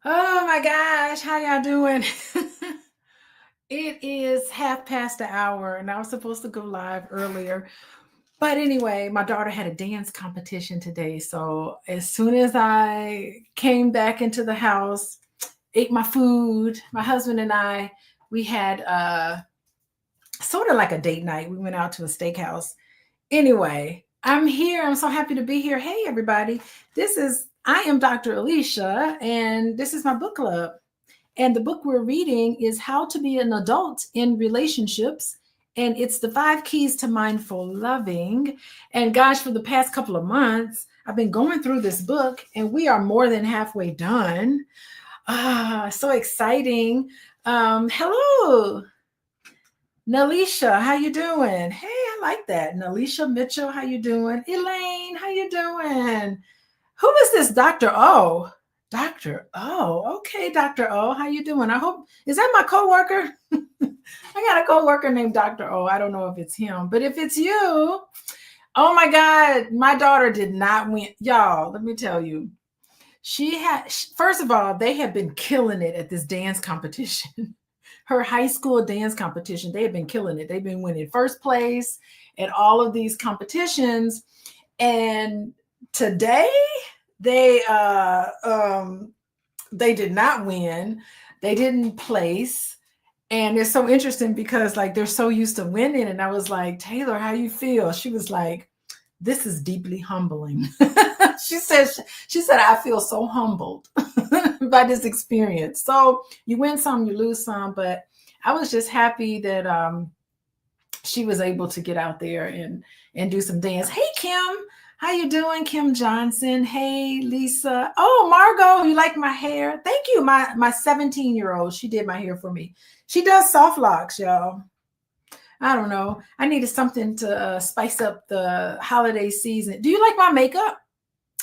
Oh my gosh, how y'all doing? It is half past the hour, and I was supposed to go live earlier. But anyway, my daughter had a dance competition today. So as soon as I came back into the house, ate my food, my husband and I, we had sort of like a date night. We went out to a steakhouse. Anyway, I'm here. I'm so happy to be here. Hey, everybody. I am Dr. Alicia, and this is my book club. And the book we're reading is How to Be an Adult in Relationships. And it's the 5 keys to mindful loving. And gosh, for the past couple of months, I've been going through this book, and we are more than halfway done. So exciting. Hello, Nalisha, how you doing? Hey, I like that. Nalisha Mitchell, how you doing? Elaine, how you doing? Who is this Dr. O? Dr. O. Okay, Dr. O, how you doing? I hope, is that my coworker? I got a coworker named Dr. O. I don't know if it's him, but if it's you, oh my God, my daughter did not win. Y'all, let me tell you. First of all, they have been killing it at this dance competition. Her high school dance competition, they have been killing it. They've been winning first place at all of these competitions. And today they they did not win. They didn't place. And it's so interesting because like they're so used to winning. And I was like, Taylor, how you feel? She was like, this is deeply humbling. she said, I feel so humbled by this experience. So you win some, you lose some, but I was just happy that she was able to get out there and do some dance. Hey Kim, how you doing? Kim Johnson. Hey Lisa. Oh, Margot, you like my hair? Thank you. My 17-year-old, she did my hair for me. She does soft locks, y'all. I don't know. I needed something to spice up the holiday season. Do you like my makeup?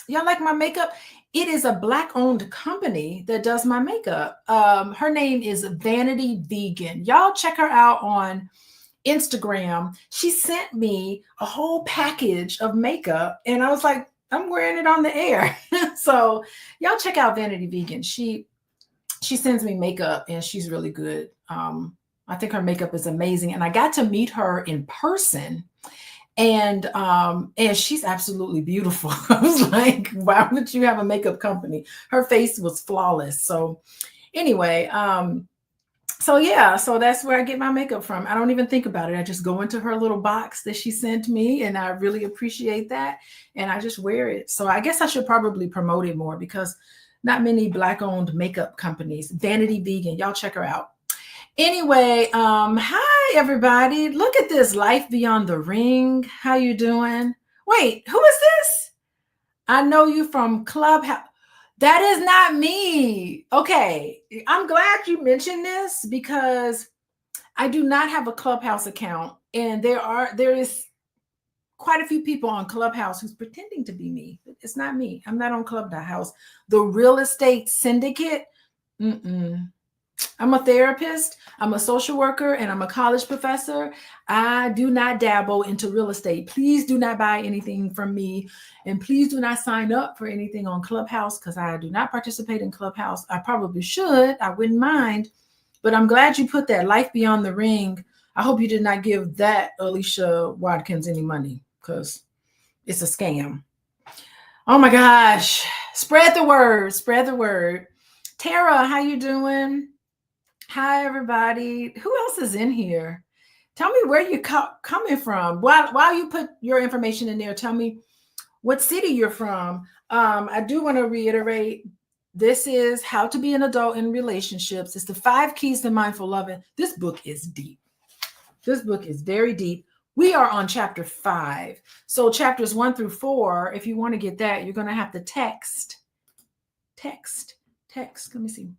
Y'all like my makeup? It is a Black owned company that does my makeup. Her name is Vanity Vegan. Y'all check her out on Instagram. She sent me a whole package of makeup, and I was like, I'm wearing it on the air. So y'all check out Vanity Vegan. She sends me makeup, and she's really good. I think her makeup is amazing, and I got to meet her in person, and she's absolutely beautiful. I was like, why would you have a makeup company? Her face was flawless. So anyway, so yeah, so that's where I get my makeup from. I don't even think about it. I just go into her little box that she sent me, and I really appreciate that, and I just wear it. So I guess I should probably promote it more because not many Black owned makeup companies. Vanity Vegan, y'all check her out. Anyway, hi everybody. Look at this, Life Beyond the Ring. How you doing? Wait, who is this? I know you from Clubhouse. That is not me. Okay, I'm glad you mentioned this because I do not have a Clubhouse account, and there is quite a few people on Clubhouse who's pretending to be me. It's not me. I'm not on Clubhouse. The real estate syndicate. Mm-mm. I'm a therapist, I'm a social worker, and I'm a college professor. I do not dabble into real estate. Please do not buy anything from me. And please do not sign up for anything on Clubhouse because I do not participate in Clubhouse. I probably should. I wouldn't mind. But I'm glad you put that Life Beyond the Ring. I hope you did not give that Alicia Watkins any money because it's a scam. Oh my gosh. Spread the word. Spread the word. Tara, how you doing? Hi, everybody. Who else is in here? Tell me where you're coming from. While you put your information in there, tell me what city you're from. I do want to reiterate, this is How to Be an Adult in Relationships. It's the 5 keys to mindful loving. This book is deep. This book is very deep. We are on chapter 5. So chapters 1 through 4, if you want to get that, you're going to have to text. Let me see.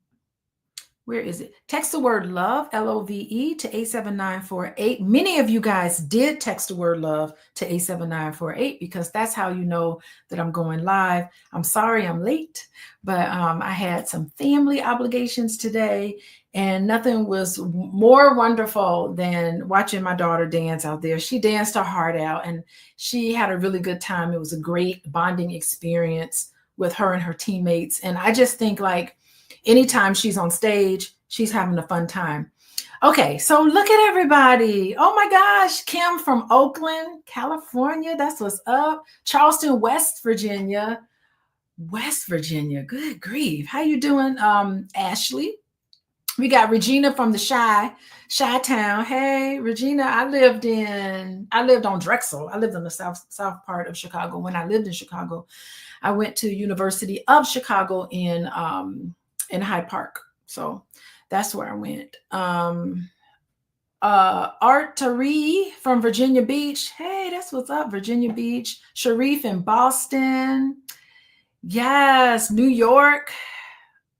Where is it? Text the word love, LOVE, to 87948. Many of you guys did text the word love to 87948 because that's how you know that I'm going live. I'm sorry I'm late, but I had some family obligations today, and nothing was more wonderful than watching my daughter dance out there. She danced her heart out, and she had a really good time. It was a great bonding experience with her and her teammates. And I just think like, anytime she's on stage, she's having a fun time. Okay, so look at everybody. Oh my gosh, Kim from Oakland, California. That's what's up. Charleston, West Virginia. West Virginia. Good grief. How you doing, Ashley? We got Regina from the Chi-Town. Hey, Regina, I lived on Drexel. I lived in the south part of Chicago. When I lived in Chicago, I went to University of Chicago in Hyde Park. So that's where I went. Art Tari from Virginia Beach. Hey, that's what's up, Virginia Beach. Sharif in Boston. Yes, New York.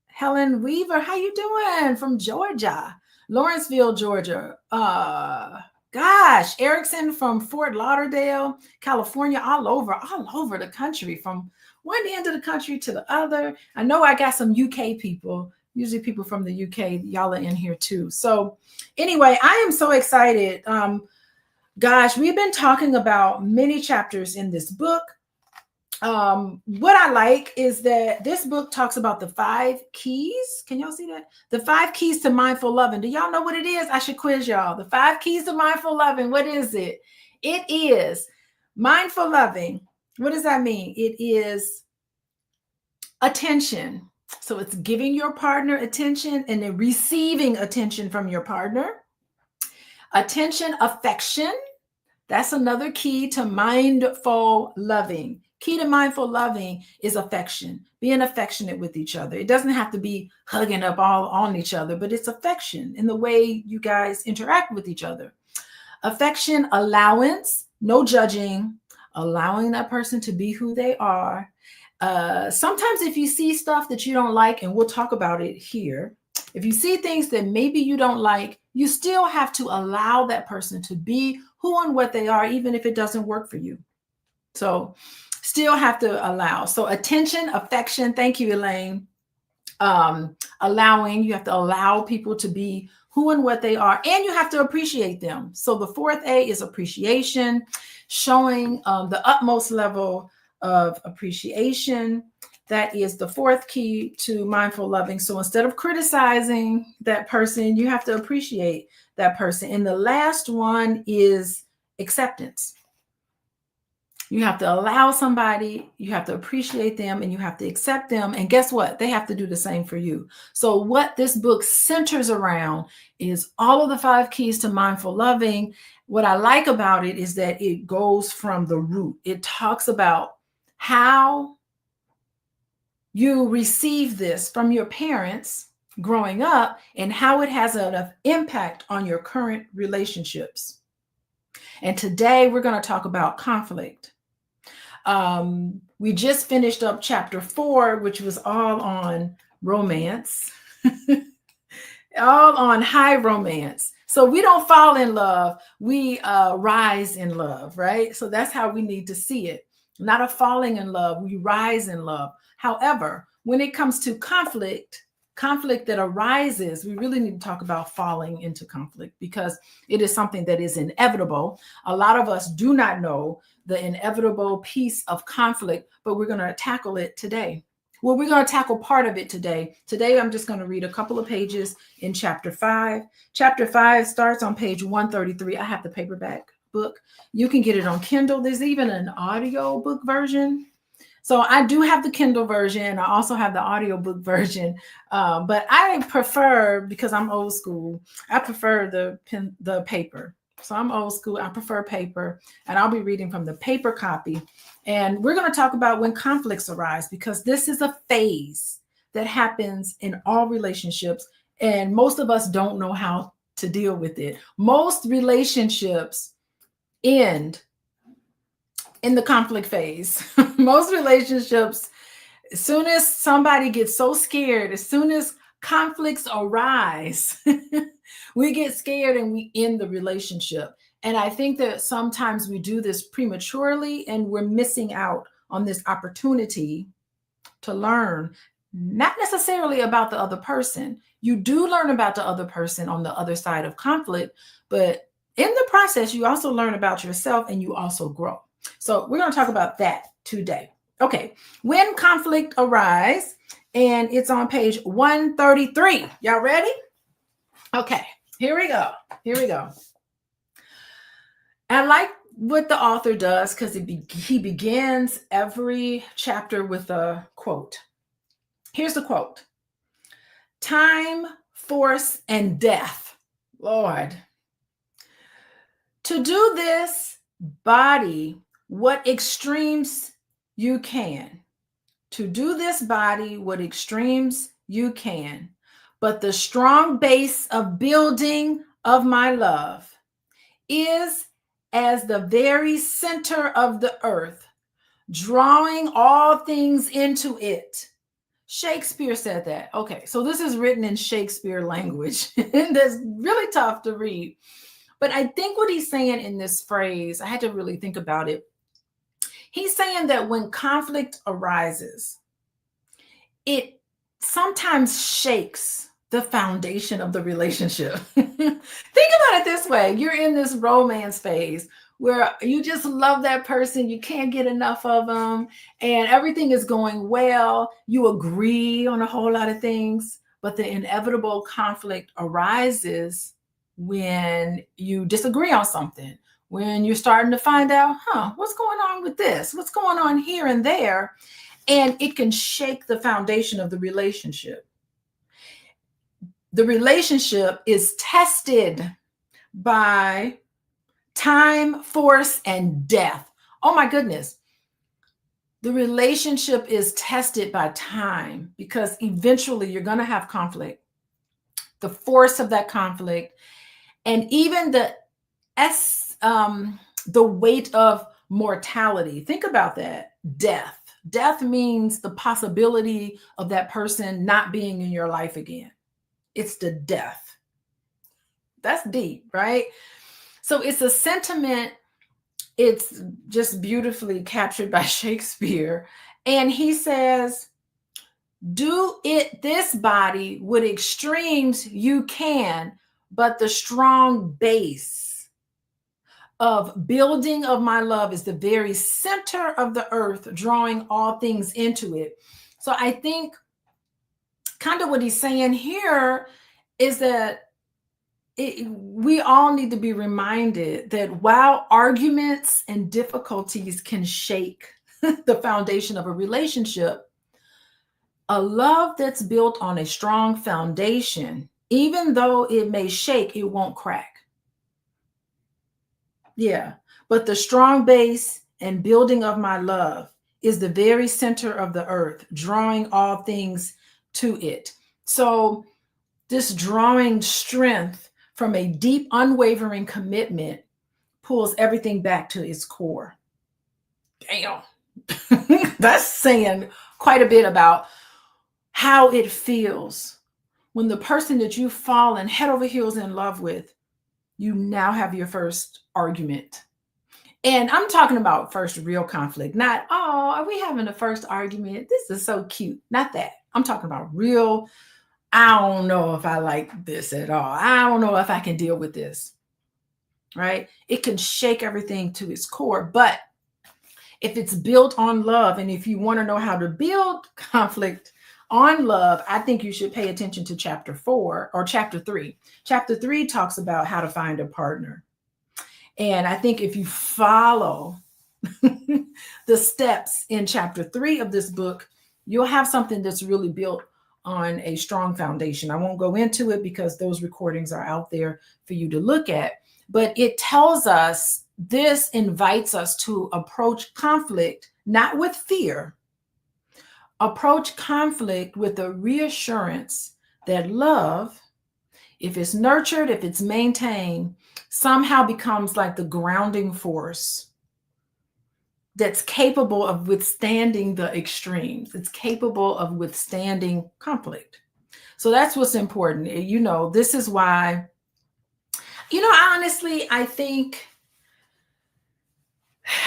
Helen Weaver, how you doing? From Georgia. Lawrenceville, Georgia. Gosh, Erickson from Fort Lauderdale, California, all over the country, from one end of the country to the other. I know I got some UK people, usually people from the UK. Y'all are in here too. So anyway, I am so excited. Gosh, we've been talking about many chapters in this book. What I like is that this book talks about the 5 keys. Can y'all see that? The 5 keys to mindful loving. Do y'all know what it is? I should quiz y'all. The 5 keys to mindful loving. What is it? It is mindful loving. What does that mean? It is attention. So it's giving your partner attention and then receiving attention from your partner. Attention, affection. That's another key to mindful loving. Key to mindful loving is affection, being affectionate with each other. It doesn't have to be hugging up all on each other, but it's affection in the way you guys interact with each other. Affection, allowance, no judging, allowing that person to be who they are. Sometimes if you see stuff that you don't like, and we'll talk about it here, if you see things that maybe you don't like, you still have to allow that person to be who and what they are, even if it doesn't work for you. So still have to allow. So attention, affection. Thank you, Elaine. Allowing, you have to allow people to be who and what they are, and you have to appreciate them. So the 4th A is appreciation, showing the utmost level of appreciation. That is the 4th key to mindful loving. So instead of criticizing that person, you have to appreciate that person. And the last one is acceptance. You have to allow somebody, you have to appreciate them, and you have to accept them. And guess what? They have to do the same for you. So what this book centers around is all of the 5 keys to mindful loving. What I like about it is that it goes from the root. It talks about how you receive this from your parents growing up and how it has an impact on your current relationships. And today we're going to talk about conflict. We just finished up chapter 4, which was all on romance, all on high romance. So we don't fall in love, we rise in love, right? So that's how we need to see it. Not a falling in love, we rise in love. However, when it comes to conflict that arises, we really need to talk about falling into conflict because it is something that is inevitable. A lot of us do not know the inevitable piece of conflict, but we're going to tackle it today. Well, we're going to tackle part of it today. Today, I'm just going to read a couple of pages in chapter 5. Chapter 5 starts on page 133. I have the paperback book. You can get it on Kindle. There's even an audio book version. So I do have the Kindle version. I also have the audiobook version, but I prefer, because I'm old school, I prefer the paper. So I'm old school. I prefer paper, and I'll be reading from the paper copy. And we're going to talk about when conflicts arise, because this is a phase that happens in all relationships, and most of us don't know how to deal with it. Most relationships end in the conflict phase. Most relationships, as soon as somebody gets so scared, as soon as conflicts arise, we get scared and we end the relationship. And I think that sometimes we do this prematurely, and we're missing out on this opportunity to learn, not necessarily about the other person. You do learn about the other person on the other side of conflict, but in the process, you also learn about yourself and you also grow. So we're going to talk about that today. Okay, when conflict arises, And it's on page 133. Y'all ready? Okay, here we go. Here we go. I like what the author does because he begins every chapter with a quote. Here's the quote: time, force, and death. Lord. To do this body what extremes you can. To do this body what extremes you can. But the strong base of building of my love is as the very center of the earth, drawing all things into it. Shakespeare said that. Okay, so this is written in Shakespeare language. That's really tough to read. But I think what he's saying in this phrase, I had to really think about it. He's saying that when conflict arises, it sometimes shakes the foundation of the relationship. Think about it this way. You're in this romance phase where you just love that person. You can't get enough of them and everything is going well. You agree on a whole lot of things, but the inevitable conflict arises when you disagree on something, when you're starting to find out, what's going on with this? What's going on here and there? And it can shake the foundation of the relationship. The relationship is tested by time, force, and death. Oh my goodness. The relationship is tested by time because eventually you're going to have conflict. The force of that conflict and even the weight of mortality. Think about that. Death. Death means the possibility of that person not being in your life again. It's the death. That's deep, right? So it's a sentiment. It's just beautifully captured by Shakespeare. And he says, do it this body with extremes you can, but the strong base of building of my love is the very center of the earth, drawing all things into it. So I think kind of what he's saying here is that we all need to be reminded that while arguments and difficulties can shake the foundation of a relationship, a love that's built on a strong foundation, even though it may shake, it won't crack. Yeah, but the strong base and building of my love is the very center of the earth, drawing all things to it. So this drawing strength from a deep, unwavering commitment pulls everything back to its core. Damn. That's saying quite a bit about how it feels when the person that you've fallen head over heels in love with, you now have your first argument. And I'm talking about first real conflict, not, oh, are we having a first argument? This is so cute. Not that. I'm talking about real, I don't know if I like this at all. I don't know if I can deal with this, right? It can shake everything to its core. But if it's built on love, and if you want to know how to build conflict on love, I think you should pay attention to chapter 4 or chapter 3. Chapter 3 talks about how to find a partner. And I think if you follow the steps in chapter 3 of this book, you'll have something that's really built on a strong foundation. I won't go into it because those recordings are out there for you to look at. But it tells us, this invites us to approach conflict not with fear, approach conflict with a reassurance that love, if it's nurtured, if it's maintained, somehow becomes like the grounding force that's capable of withstanding the extremes. It's capable of withstanding conflict. So that's what's important. You know, this is why, you know, honestly, I think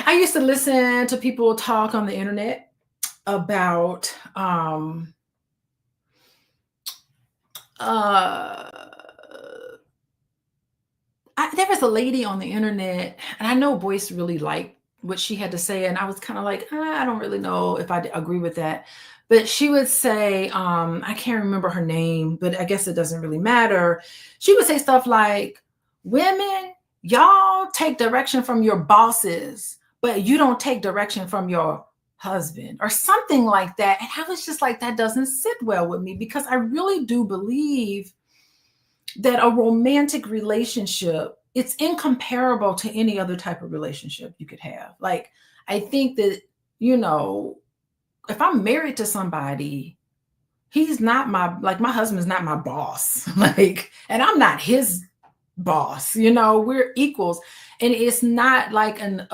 I used to listen to people talk on the internet about there was a lady on the internet, and I know Boyce really liked what she had to say, and I was kind of like, I don't really know if I agree with that. But she would say, I can't remember her name, but I guess it doesn't really matter. She would say stuff like, women, y'all take direction from your bosses, but you don't take direction from your husband, or something like that. And I was just like, that doesn't sit well with me, because I really do believe that a romantic relationship, it's incomparable to any other type of relationship you could have. Like, I think that, you know, if I'm married to somebody, he's not my husband's not my boss. Like, and I'm not his boss, we're equals. And it's not like an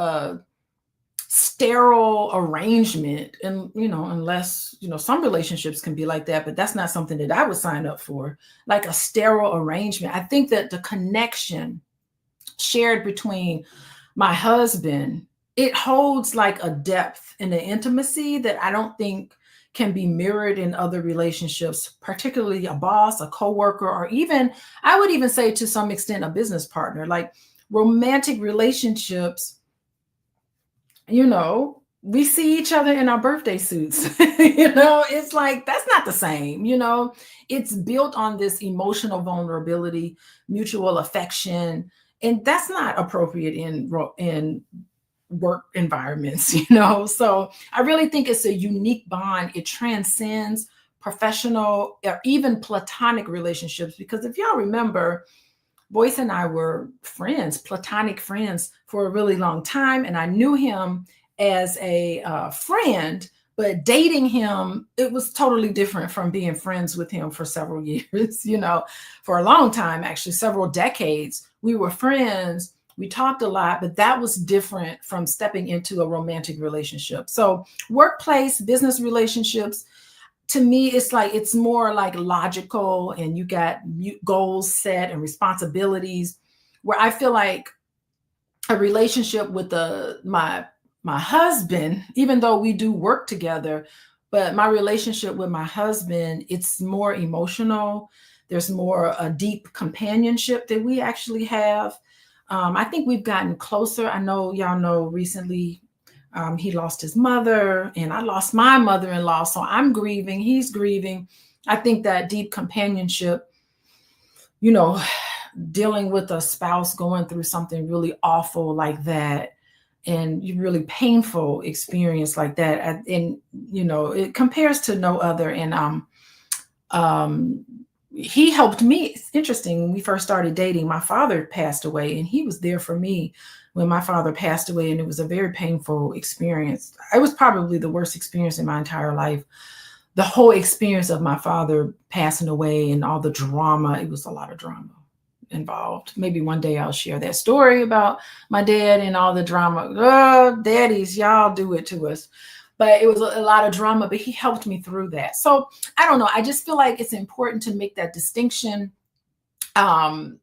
sterile arrangement, and unless some relationships can be like that, but that's not something that I would sign up for, like a sterile arrangement. I think that the connection shared between my husband, it holds like a depth and an intimacy that I don't think can be mirrored in other relationships, particularly a boss, a coworker, or even, I would even say to some extent, a business partner. Like, romantic relationships, we see each other in our birthday suits. It's like, that's not the same. It's built on this emotional vulnerability, mutual affection, and that's not appropriate in work environments. So I really think it's a unique bond. It transcends professional or even platonic relationships, because if y'all remember, Boyce and I were friends, platonic friends, for a really long time. And I knew him as a friend, but dating him, it was totally different from being friends with him for several years, for a long time, actually, several decades. We were friends. We talked a lot, but that was different from stepping into a romantic relationship. So workplace, business relationships, to me, it's more like logical, and you got goals set and responsibilities, where I feel like a relationship with my husband, even though we do work together, but my relationship with my husband, it's more emotional. There's more a deep companionship that we actually have. I think we've gotten closer. I know y'all know recently, he lost his mother, and I lost my mother-in-law. So I'm grieving, he's grieving. I think that deep companionship, dealing with a spouse going through something really awful like that, and really painful experience like that, and it compares to no other. And he helped me. It's interesting, when we first started dating, my father passed away, and he was there for me when my father passed away, and it was a very painful experience. It was probably the worst experience in my entire life. The whole experience of my father passing away and all the drama, it was a lot of drama involved. Maybe one day I'll share that story about my dad and all the drama. Oh, daddies, y'all do it to us. But it was a lot of drama, but he helped me through that. So I don't know. I just feel like it's important to make that distinction. The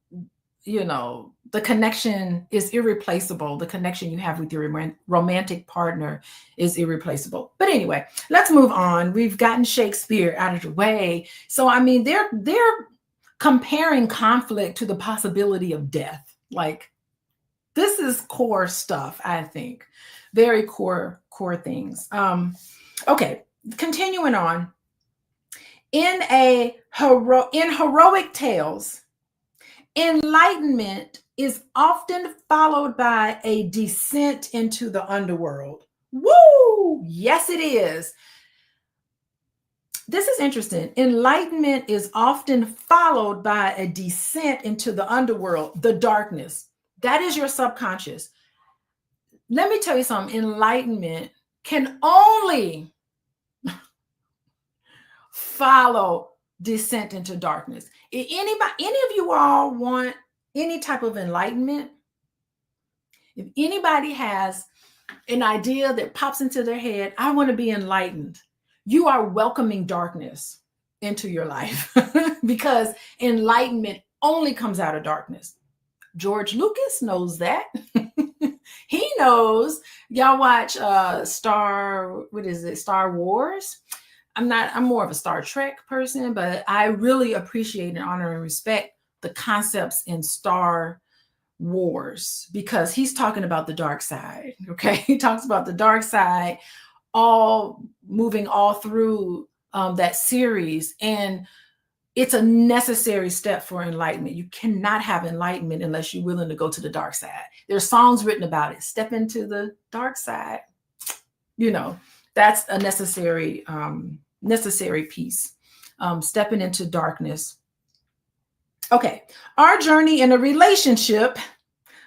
connection is irreplaceable. The connection you have with your romantic partner is irreplaceable. But anyway, let's move on. We've gotten Shakespeare out of the way. So, I mean, they're comparing conflict to the possibility of death. Like, this is core stuff, I think. Very core things. Okay, continuing on. In heroic tales, enlightenment is often followed by a descent into the underworld. Woo! Yes, it is. This is interesting. Enlightenment is often followed by a descent into the underworld, the darkness. That is your subconscious. Let me tell you something. Enlightenment can only follow descent into darkness. If any of you all want any type of enlightenment, if anybody has an idea that pops into their head, I want to be enlightened, you are welcoming darkness into your life because enlightenment only comes out of darkness. George Lucas knows that. He knows. Y'all watch Star Wars? I'm more of a Star Trek person, but I really appreciate and honor and respect the concepts in Star wars, because he's talking about the dark side. Okay. He talks about the dark side, all moving all through that series. And it's a necessary step for enlightenment. You cannot have enlightenment unless you're willing to go to the dark side. There's songs written about it. Step into the dark side. You know, that's a necessary piece. Stepping into darkness. Okay. Our journey in a relationship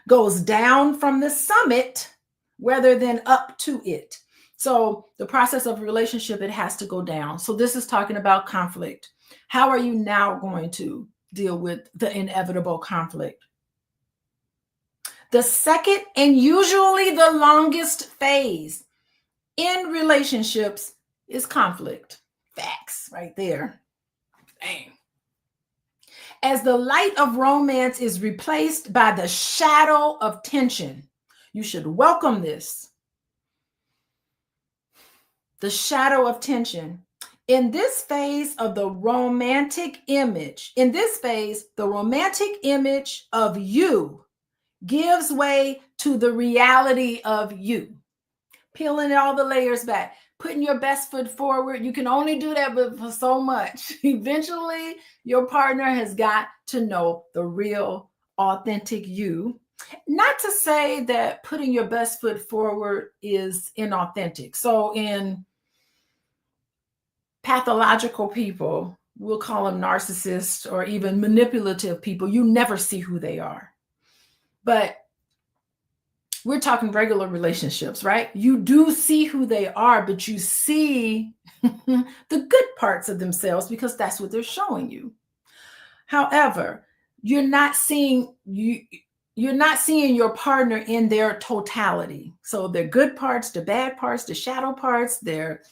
goes down from the summit rather than up to it. So the process of a relationship, it has to go down. So this is talking about conflict. How are you now going to deal with the inevitable conflict? The second and usually the longest phase in relationships is conflict. Facts right there. Dang. As the light of romance is replaced by the shadow of tension, you should welcome this. The shadow of tension. In this phase of the romantic image, the romantic image of you gives way to the reality of you. Peeling all the layers back, putting your best foot forward. You can only do that for so much. Eventually, your partner has got to know the real, authentic you. Not to say that putting your best foot forward is inauthentic. So in pathological people, we'll call them narcissists or even manipulative people, you never see who they are. But we're talking regular relationships, right? You do see who they are, but you see the good parts of themselves because that's what they're showing you. However, you're not seeing your partner in their totality. So their good parts, the bad parts, the shadow parts, their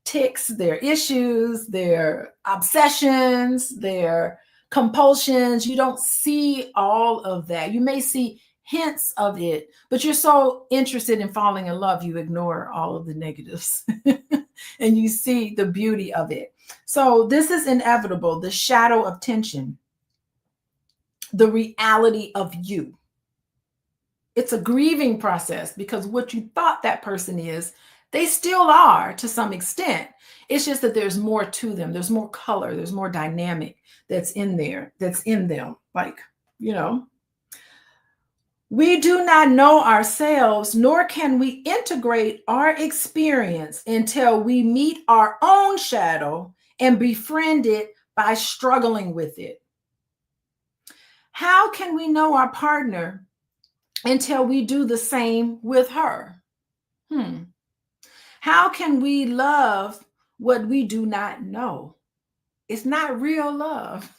tics, their issues, their obsessions, their compulsions. You don't see all of that. You may see hints of it, but you're so interested in falling in love, you ignore all of the negatives and you see the beauty of it. So this is inevitable, the shadow of tension, the reality of you. It's a grieving process because what you thought that person is, they still are to some extent. It's just that there's more to them. There's more color. There's more dynamic that's in there, that's in them. Like, you know, we do not know ourselves, nor can we integrate our experience until we meet our own shadow and befriend it by struggling with it. How can we know our partner until we do the same with her? How can we love what we do not know? It's not real love.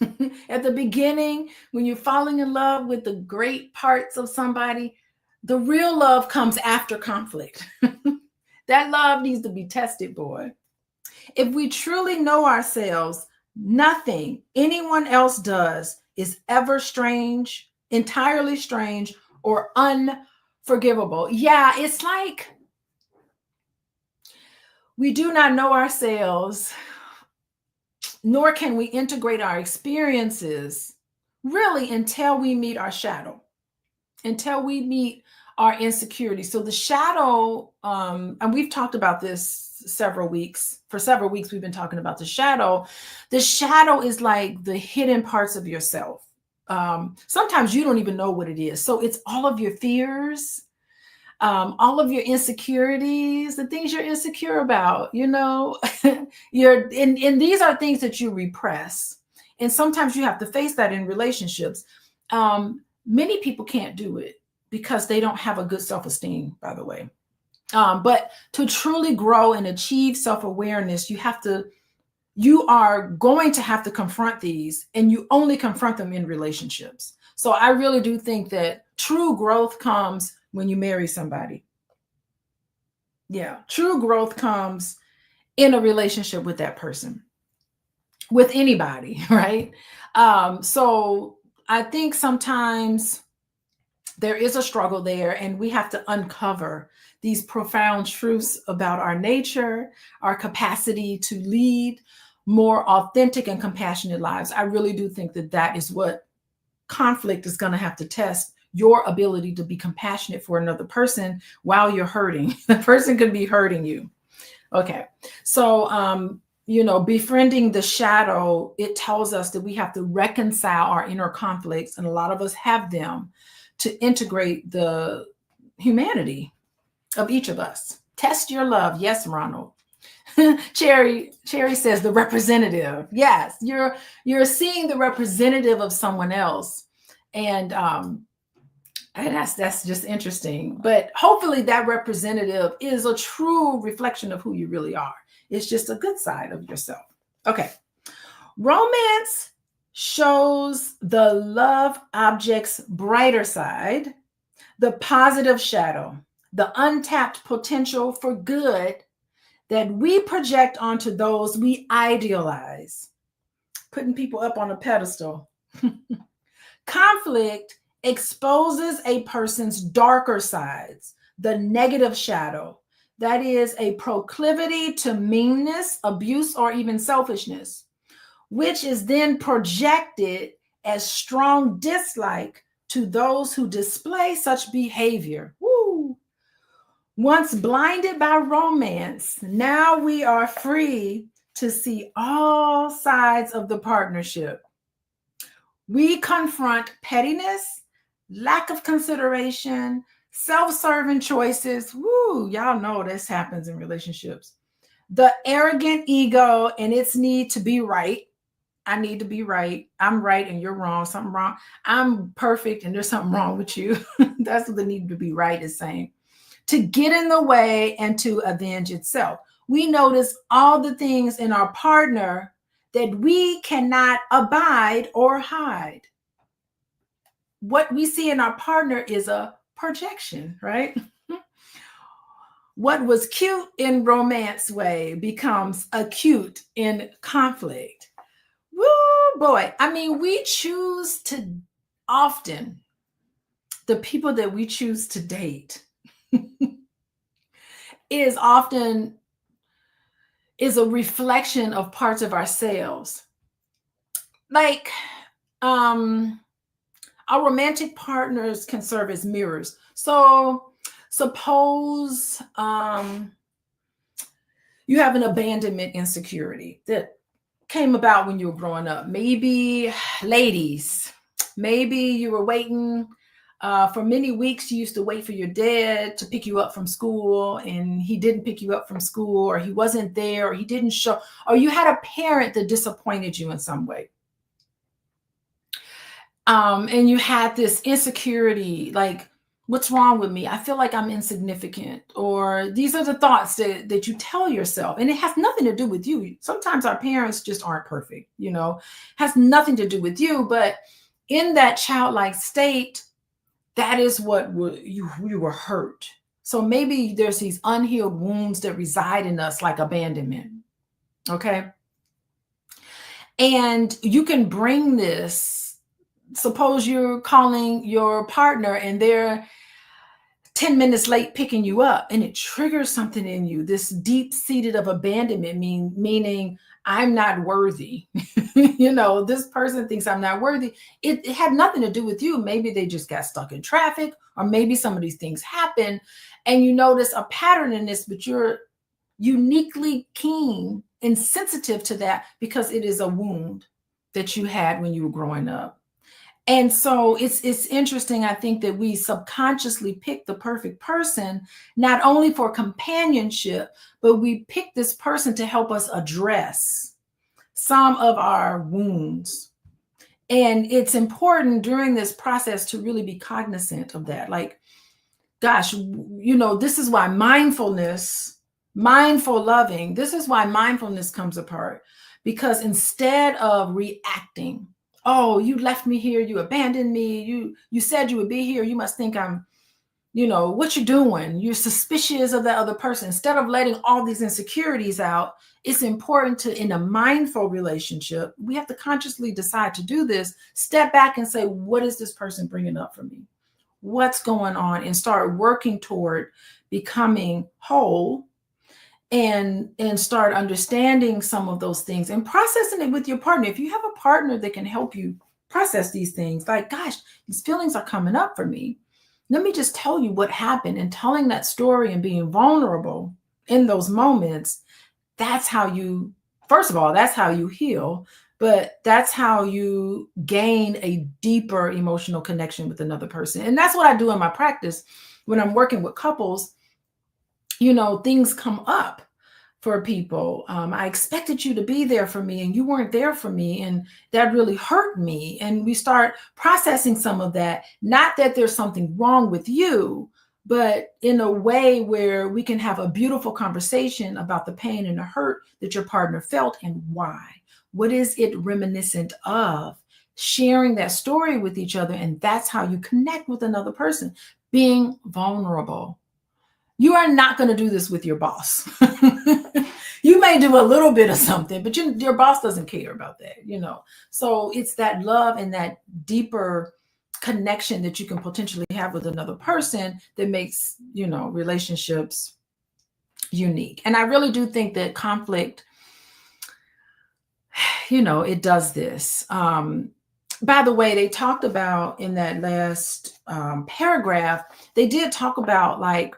At the beginning, when you're falling in love with the great parts of somebody, the real love comes after conflict. That love needs to be tested, boy. If we truly know ourselves, nothing anyone else does is ever strange, entirely strange, or unforgivable. Yeah, it's like we do not know ourselves, nor can we integrate our experiences really until we meet our shadow, until we meet our insecurity. So the shadow, and we've talked about this several weeks. For several weeks, we've been talking about the shadow. The shadow is like the hidden parts of yourself. Sometimes you don't even know what it is. So it's all of your fears, all of your insecurities, the things you're insecure about, you know, and these are things that you repress. And sometimes you have to face that in relationships. Many people can't do it because they don't have a good self-esteem, by the way. But to truly grow and achieve self-awareness, you are going to have to confront these, and you only confront them in relationships. So I really do think that true growth comes when you marry somebody. Yeah, true growth comes in a relationship with that person, with anybody, right? So I think sometimes there is a struggle there, and we have to uncover these profound truths about our nature, our capacity to lead more authentic and compassionate lives. I really do think that that is what conflict is going to have to test your ability to be compassionate for another person while you're hurting. The person could be hurting you. Okay. So, befriending the shadow, it tells us that we have to reconcile our inner conflicts, and a lot of us have them, to integrate the humanity of each of us. Test your love. Yes, Ronald. Cherry says the representative. Yes, you're seeing the representative of someone else, and that's just interesting. But hopefully, that representative is a true reflection of who you really are. It's just a good side of yourself. Okay, romance shows the love object's brighter side, the positive shadow, the untapped potential for good that we project onto those we idealize, putting people up on a pedestal. Conflict exposes a person's darker sides, the negative shadow. That is a proclivity to meanness, abuse, or even selfishness, which is then projected as strong dislike to those who display such behavior. Woo! Once blinded by romance, now we are free to see all sides of the partnership. We confront pettiness, lack of consideration, self-serving choices. Woo, y'all know this happens in relationships. The arrogant ego and its need to be right. I need to be right. I'm right and you're wrong. Something wrong. I'm perfect and there's something wrong with you. That's what the need to be right is saying. To get in the way and to avenge itself. We notice all the things in our partner that we cannot abide or hide. What we see in our partner is a projection, right? What was cute in romance way becomes acute in conflict. Woo, boy. I mean, we choose to often, the people that we choose to date is a reflection of parts of ourselves. Like, our romantic partners can serve as mirrors. So suppose you have an abandonment insecurity that came about when you were growing up. Maybe, ladies, maybe you were waiting for many weeks. You used to wait for your dad to pick you up from school, and he didn't pick you up from school, or he wasn't there, or he didn't show, or you had a parent that disappointed you in some way. And you had this insecurity, like, what's wrong with me? I feel like I'm insignificant, or these are the thoughts that you tell yourself, and it has nothing to do with you. Sometimes our parents just aren't perfect, has nothing to do with you, but in that childlike state, that is what you were hurt. So maybe there's these unhealed wounds that reside in us, like abandonment. Okay. And you can bring this. Suppose you're calling your partner and they're 10 minutes late picking you up, and it triggers something in you, this deep-seated of abandonment, meaning I'm not worthy. This person thinks I'm not worthy. It had nothing to do with you. Maybe they just got stuck in traffic, or maybe some of these things happen and you notice a pattern in this, but you're uniquely keen and sensitive to that because it is a wound that you had when you were growing up. And so it's interesting, I think, that we subconsciously pick the perfect person, not only for companionship, but we pick this person to help us address some of our wounds. And it's important during this process to really be cognizant of that. Like, gosh, this is why mindful loving, this is why mindfulness comes apart. Because instead of reacting, oh, you left me here, you abandoned me, you said you would be here, you must think I'm, what you're doing, you're suspicious of that other person. Instead of letting all these insecurities out, it's important to, in a mindful relationship, we have to consciously decide to do this, step back and say, what is this person bringing up for me? What's going on? And start working toward becoming whole and start understanding some of those things and processing it with your partner. If you have a partner that can help you process these things. Like, gosh, these feelings are coming up for me. Let me just tell you what happened. And telling that story and being vulnerable in those moments, that's how you, first of all, that's how you heal, but that's how you gain a deeper emotional connection with another person. And that's what I do in my practice when I'm working with couples. Things come up for people. I expected you to be there for me and you weren't there for me. And that really hurt me. And we start processing some of that. Not that there's something wrong with you, but in a way where we can have a beautiful conversation about the pain and the hurt that your partner felt and why. What is it reminiscent of? Sharing that story with each other. And that's how you connect with another person, being vulnerable. You are not going to do this with your boss. You may do a little bit of something, but your boss doesn't care about that, So it's that love and that deeper connection that you can potentially have with another person that makes, relationships unique. And I really do think that conflict, it does this. By the way, they talked about in that last paragraph, they did talk about like,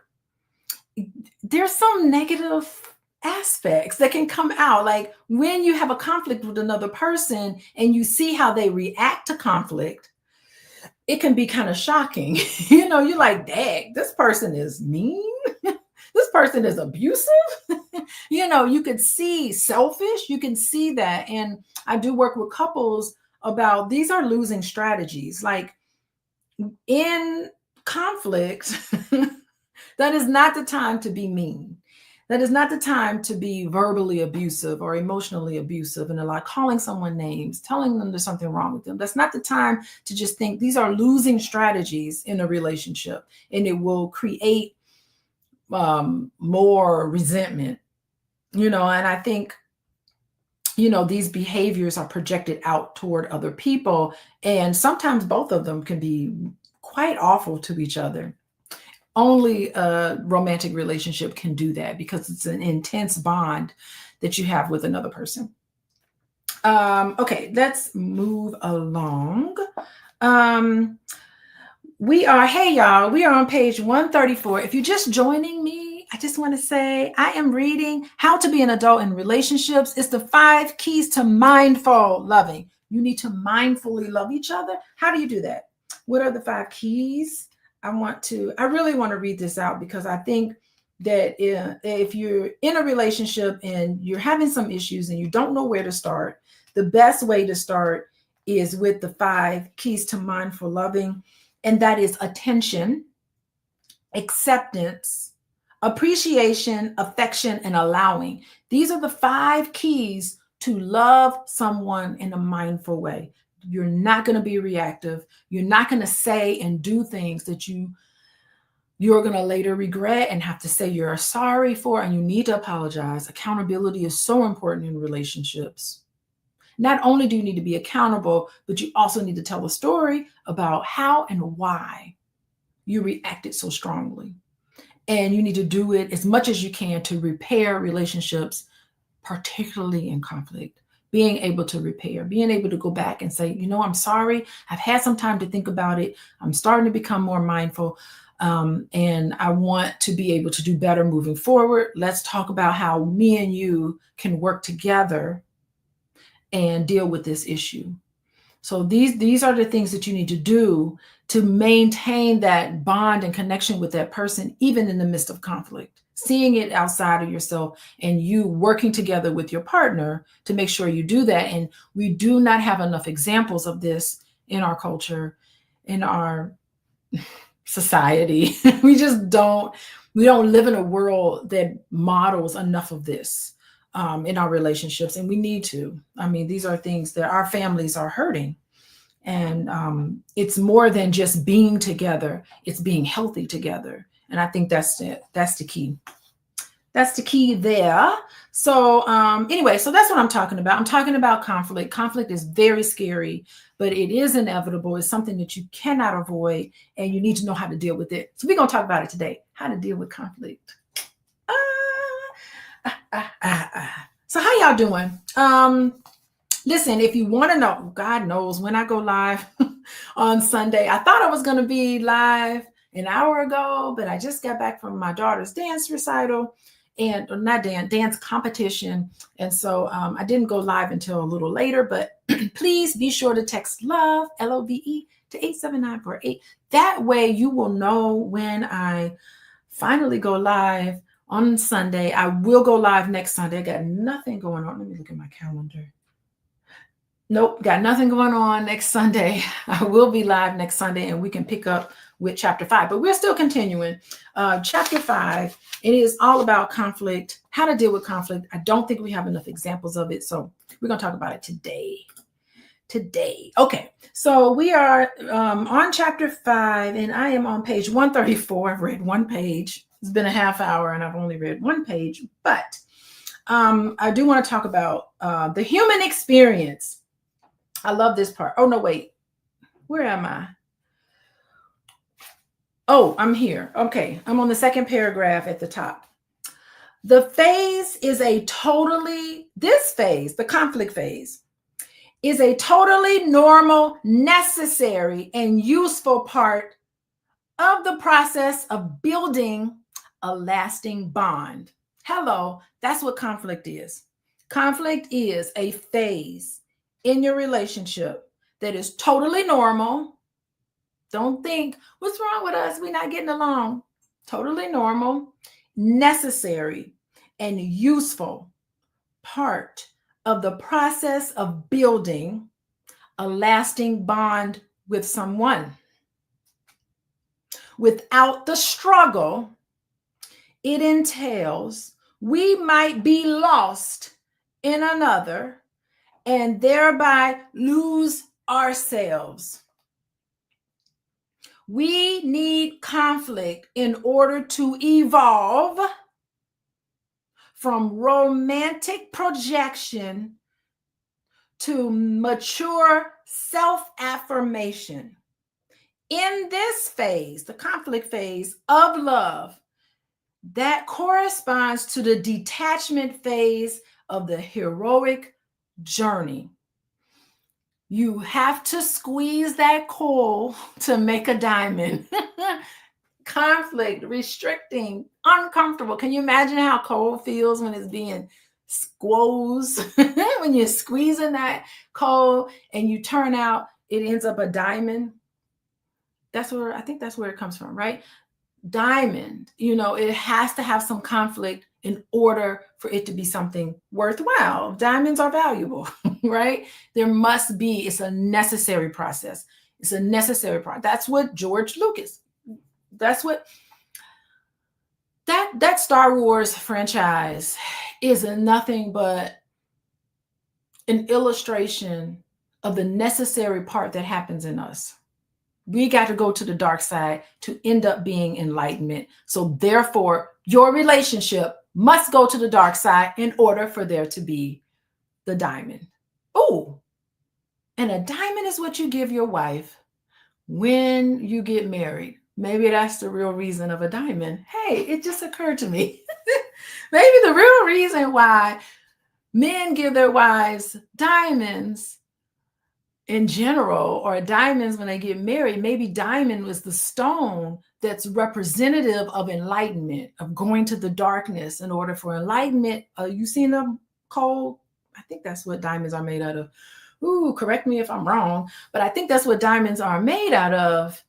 there's some negative aspects that can come out. Like when you have a conflict with another person and you see how they react to conflict, it can be kind of shocking. You're like, dang, this person is mean. This person is abusive. You could see selfish. You can see that. And I do work with couples about these are losing strategies. Like in conflict, that is not the time to be mean. That is not the time to be verbally abusive or emotionally abusive and like calling someone names, telling them there's something wrong with them. That's not the time to just think these are losing strategies in a relationship, and it will create more resentment, and I think, these behaviors are projected out toward other people, and sometimes both of them can be quite awful to each other. Only a romantic relationship can do that because it's an intense bond that you have with another person. Okay, let's move along. Hey y'all, we are on page 134. If you're just joining me, I just want to say I am reading How to Be an Adult in Relationships. It's the 5 keys to mindful loving. You need to mindfully love each other. How do you do that? What are the 5 keys? I really want to read this out because I think that if you're in a relationship and you're having some issues and you don't know where to start, the best way to start is with the 5 keys to mindful loving. And that is attention, acceptance, appreciation, affection, and allowing. These are the 5 keys to love someone in a mindful way. You're not going to be reactive. You're not going to say and do things that you're going to later regret and have to say you're sorry for, and you need to apologize. Accountability is so important in relationships. Not only do you need to be accountable, but you also need to tell a story about how and why you reacted so strongly. And you need to do it as much as you can to repair relationships, particularly in conflict. Being able to repair, being able to go back and say, I'm sorry. I've had some time to think about it. I'm starting to become more mindful. And I want to be able to do better moving forward. Let's talk about how me and you can work together and deal with this issue. So these are the things that you need to do to maintain that bond and connection with that person, even in the midst of conflict. Seeing it outside of yourself and you working together with your partner to make sure you do that. And we do not have enough examples of this in our culture, in our society. We don't live in a world that models enough of this in our relationships. And we need to. These are things that our families are hurting. And it's more than just being together. It's being healthy together. And I think that's it. That's the key. That's the key there. So anyway, so that's what I'm talking about. I'm talking about conflict. Conflict is very scary, but it is inevitable. It's something that you cannot avoid, and you need to know how to deal with it. So we're going to talk about it today, how to deal with conflict. So how y'all doing? Listen, if you want to know, God knows when I go live on Sunday. I thought I was going to be live an hour ago, but I just got back from my daughter's dance recital and not dance competition. And so I didn't go live until a little later, but please be sure to text LOVE, LOVE, to 87948. That way you will know when I finally go live on Sunday. I will go live next Sunday. I got nothing going on. Let me look at my calendar. Nope, got nothing going on next Sunday. I will be live next Sunday and we can pick up with chapter 5, but we're still continuing. Chapter 5, it is all about conflict, how to deal with conflict. I don't think we have enough examples of it, so we're going to talk about it today. Okay, so we are on chapter 5, and I am on page 134. I've read one page. It's been a half hour, and I've only read one page, but I do want to talk about the human experience. I love this part. Oh, no, wait. Where am I? Oh, I'm here. Okay, I'm on the second paragraph at the top. The phase is this phase, the conflict phase, is a totally normal, necessary, and useful part of the process of building a lasting bond. Hello, that's what conflict is. Conflict is a phase in your relationship that is totally normal. Don't think, what's wrong with us? We're not getting along. Totally normal, necessary, and useful part of the process of building a lasting bond with someone. Without the struggle it entails, we might be lost in another and thereby lose ourselves. We need conflict in order to evolve from romantic projection to mature self-affirmation. In this phase, the conflict phase of love, that corresponds to the detachment phase of the heroic journey. You have to squeeze that coal to make a diamond. Conflict, restricting, uncomfortable. Can you imagine how coal feels when it's being squeezed? When you're squeezing that coal and you turn out, it ends up a diamond. I think that's where it comes from, right? Diamond, it has to have some conflict in order for it to be something worthwhile. Diamonds are valuable, right? It's a necessary process. It's a necessary part. That's what George Lucas, that's what that Star Wars franchise is nothing but an illustration of the necessary part that happens in us. We got to go to the dark side to end up being enlightenment. So therefore, your relationship must go to the dark side in order for there to be the diamond. Oh, and a diamond is what you give your wife when you get married. Maybe that's the real reason of a diamond. Hey, it just occurred to me. Maybe the real reason why men give their wives diamonds in general, or diamonds when they get married, maybe diamond was the stone that's representative of enlightenment, of going to the darkness in order for enlightenment. You seen the coal? I think that's what diamonds are made out of. Ooh, correct me if I'm wrong, but I think that's what diamonds are made out of.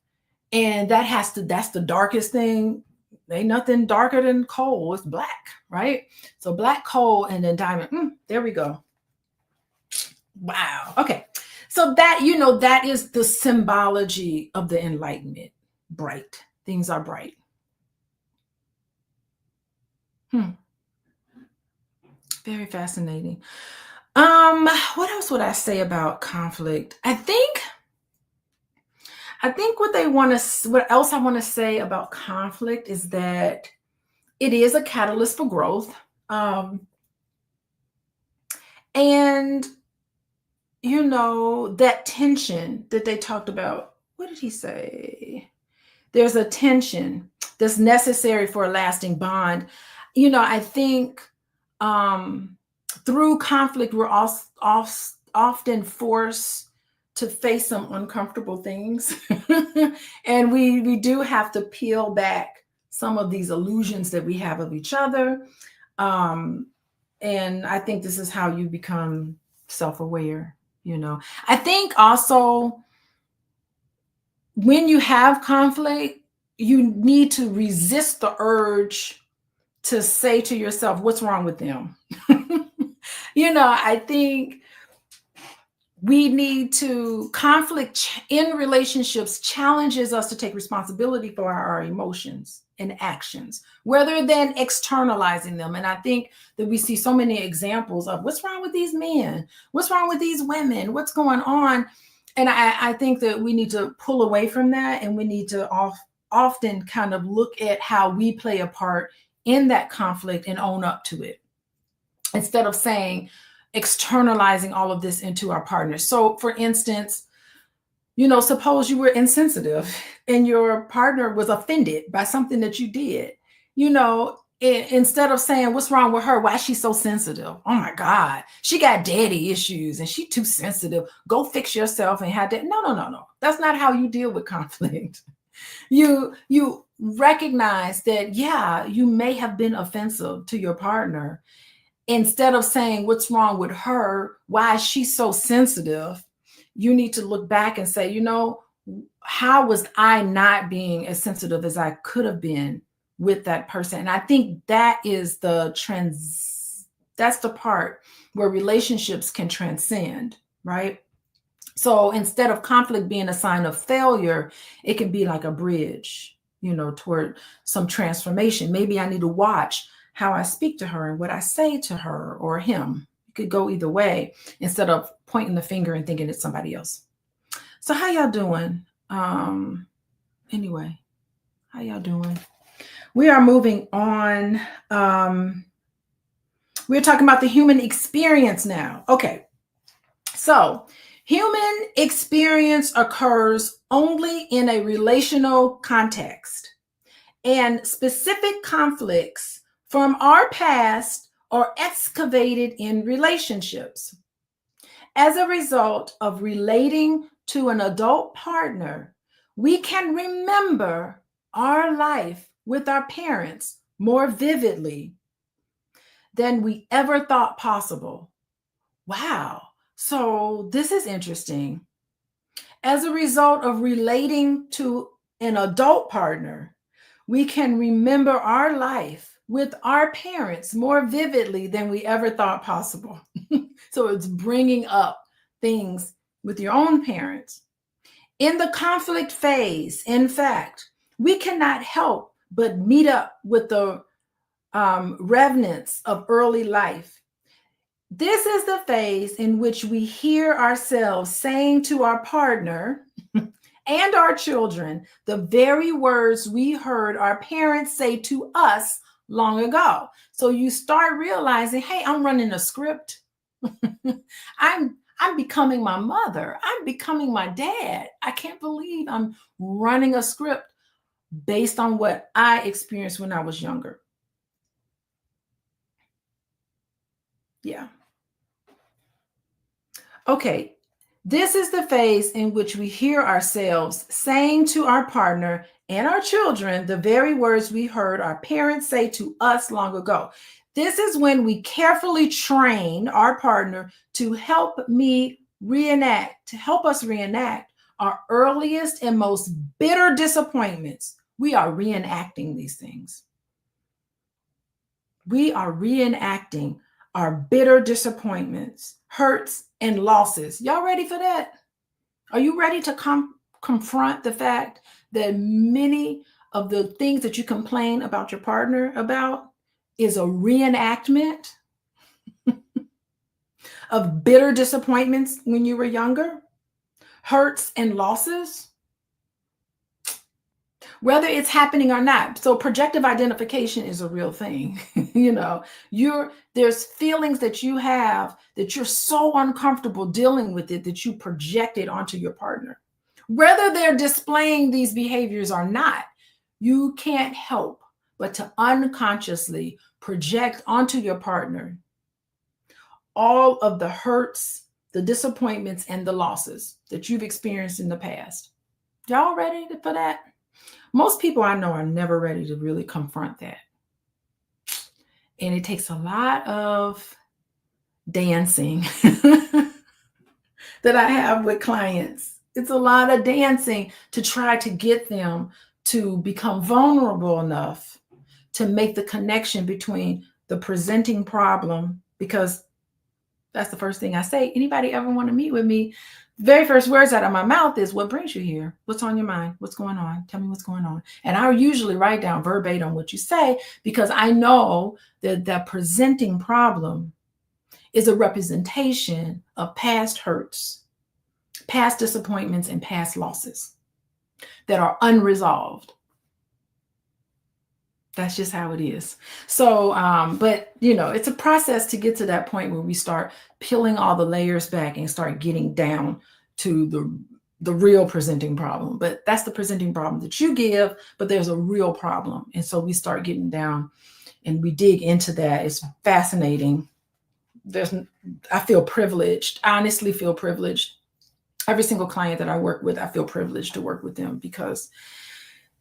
And that's the darkest thing. Ain't nothing darker than coal. It's black, right? So black coal and then diamond. There we go. Wow. Okay. So that is the symbology of the enlightenment. Bright. Things are bright. Very fascinating. What else would I say about conflict? I think what else I want to say about conflict is that it is a catalyst for growth. And that tension that they talked about. What did he say? There's a tension that's necessary for a lasting bond. I think through conflict, we're often forced to face some uncomfortable things. And we do have to peel back some of these illusions that we have of each other. Um, and I think this is how you become self-aware, you know. I think also when you have conflict, you need to resist the urge to say to yourself, what's wrong with them? You know, I think we need to, conflict in relationships challenges us to take responsibility for our emotions and actions rather than externalizing them. And I think that we see so many examples of what's wrong with these men, what's wrong with these women, what's going on. And I think that we need to pull away from that, and we need to often kind of look at how we play a part in that conflict and own up to it, instead of saying, externalizing all of this into our partners. So for instance, you know, suppose you were insensitive and your partner was offended by something that you did, you know, instead of saying, what's wrong with her? Why is she so sensitive? Oh my God, she got daddy issues and she too sensitive. Go fix yourself and have that. No. That's not how you deal with conflict. You recognize that, yeah, you may have been offensive to your partner. Instead of saying, what's wrong with her? Why is she so sensitive? You need to look back and say, you know, how was I not being as sensitive as I could have been with that person? And I think that is that's the part where relationships can transcend, right? So instead of conflict being a sign of failure, it can be like a bridge, you know, toward some transformation. Maybe I need to watch how I speak to her and what I say to her or him. It could go either way, instead of pointing the finger and thinking it's somebody else. So how y'all doing? Anyway, how y'all doing? We are moving on. We're talking about the human experience now. Okay. So human experience occurs only in a relational context, and specific conflicts from our past are excavated in relationships. As a result of relating to an adult partner, we can remember our life with our parents more vividly than we ever thought possible. Wow. So this is interesting. As a result of relating to an adult partner, we can remember our life with our parents more vividly than we ever thought possible. So it's bringing up things with your own parents. In the conflict phase, in fact, we cannot help but meet up with the revenants of early life. This is the phase in which we hear ourselves saying to our partner and our children the very words we heard our parents say to us long ago. So you start realizing, hey, I'm running a script. I'm becoming my mother. I'm becoming my dad. I can't believe I'm running a script based on what I experienced when I was younger. Yeah. Okay. This is the phase in which we hear ourselves saying to our partner and our children the very words we heard our parents say to us long ago. This is when we carefully train our partner to help us reenact our earliest and most bitter disappointments. We are reenacting these things. We are reenacting our bitter disappointments, hurts, and losses. Y'all ready for that? Are you ready to confront the fact that many of the things that you complain about your partner about is a reenactment of bitter disappointments when you were younger, hurts and losses? Whether it's happening or not. So projective identification is a real thing. You know, there's feelings that you have that you're so uncomfortable dealing with it that you project it onto your partner. Whether they're displaying these behaviors or not, you can't help but to unconsciously project onto your partner all of the hurts the disappointments and the losses that you've experienced in the past. Y'all ready for that? Most people I know are never ready to really confront that. And it takes a lot of dancing that I have with clients. It's a lot of dancing to try to get them to become vulnerable enough to make the connection between the presenting problem, because that's the first thing I say. Anybody ever want to meet with me? The very first words out of my mouth is, what brings you here? What's on your mind? What's going on? Tell me what's going on. And I usually write down verbatim what you say, because I know that that presenting problem is a representation of past hurts, past disappointments, and past losses that are unresolved. That's just how it is. So, but it's a process to get to that point where we start peeling all the layers back and start getting down to the real presenting problem. But that's the presenting problem that you give, but there's a real problem. And so we start getting down and we dig into that. It's fascinating. I feel privileged. I honestly feel privileged. Every single client that I work with, I feel privileged to work with them because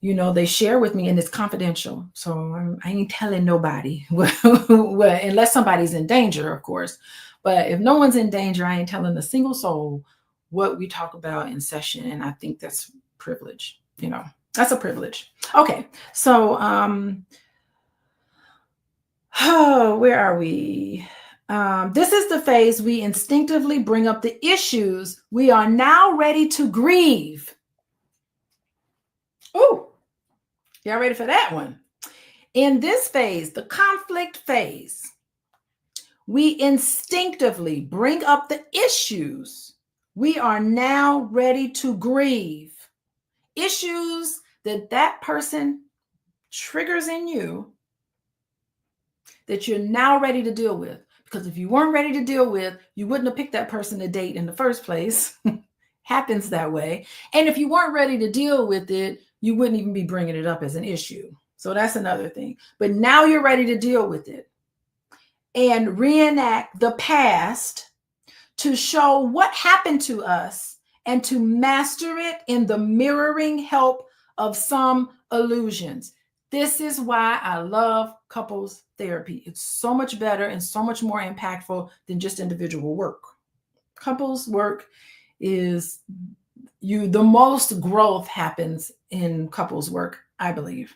they share with me, and it's confidential. So I ain't telling nobody, well, unless somebody's in danger, of course. But if no one's in danger, I ain't telling a single soul what we talk about in session. And I think that's privilege. That's a privilege. Okay. So, where are we? This is the phase we instinctively bring up the issues we are now ready to grieve. Ooh. Y'all ready for that one? In this phase, the conflict phase, we instinctively bring up the issues we are now ready to grieve. Issues that person triggers in you that you're now ready to deal with. Because if you weren't ready to deal with, you wouldn't have picked that person to date in the first place. Happens that way. And if you weren't ready to deal with it, you wouldn't even be bringing it up as an issue. So that's another thing. But now you're ready to deal with it and reenact the past to show what happened to us and to master it in the mirroring help of some illusions. This is why I love couples therapy. It's so much better and so much more impactful than just individual work. Couples work is the most growth happens in couples work, I believe.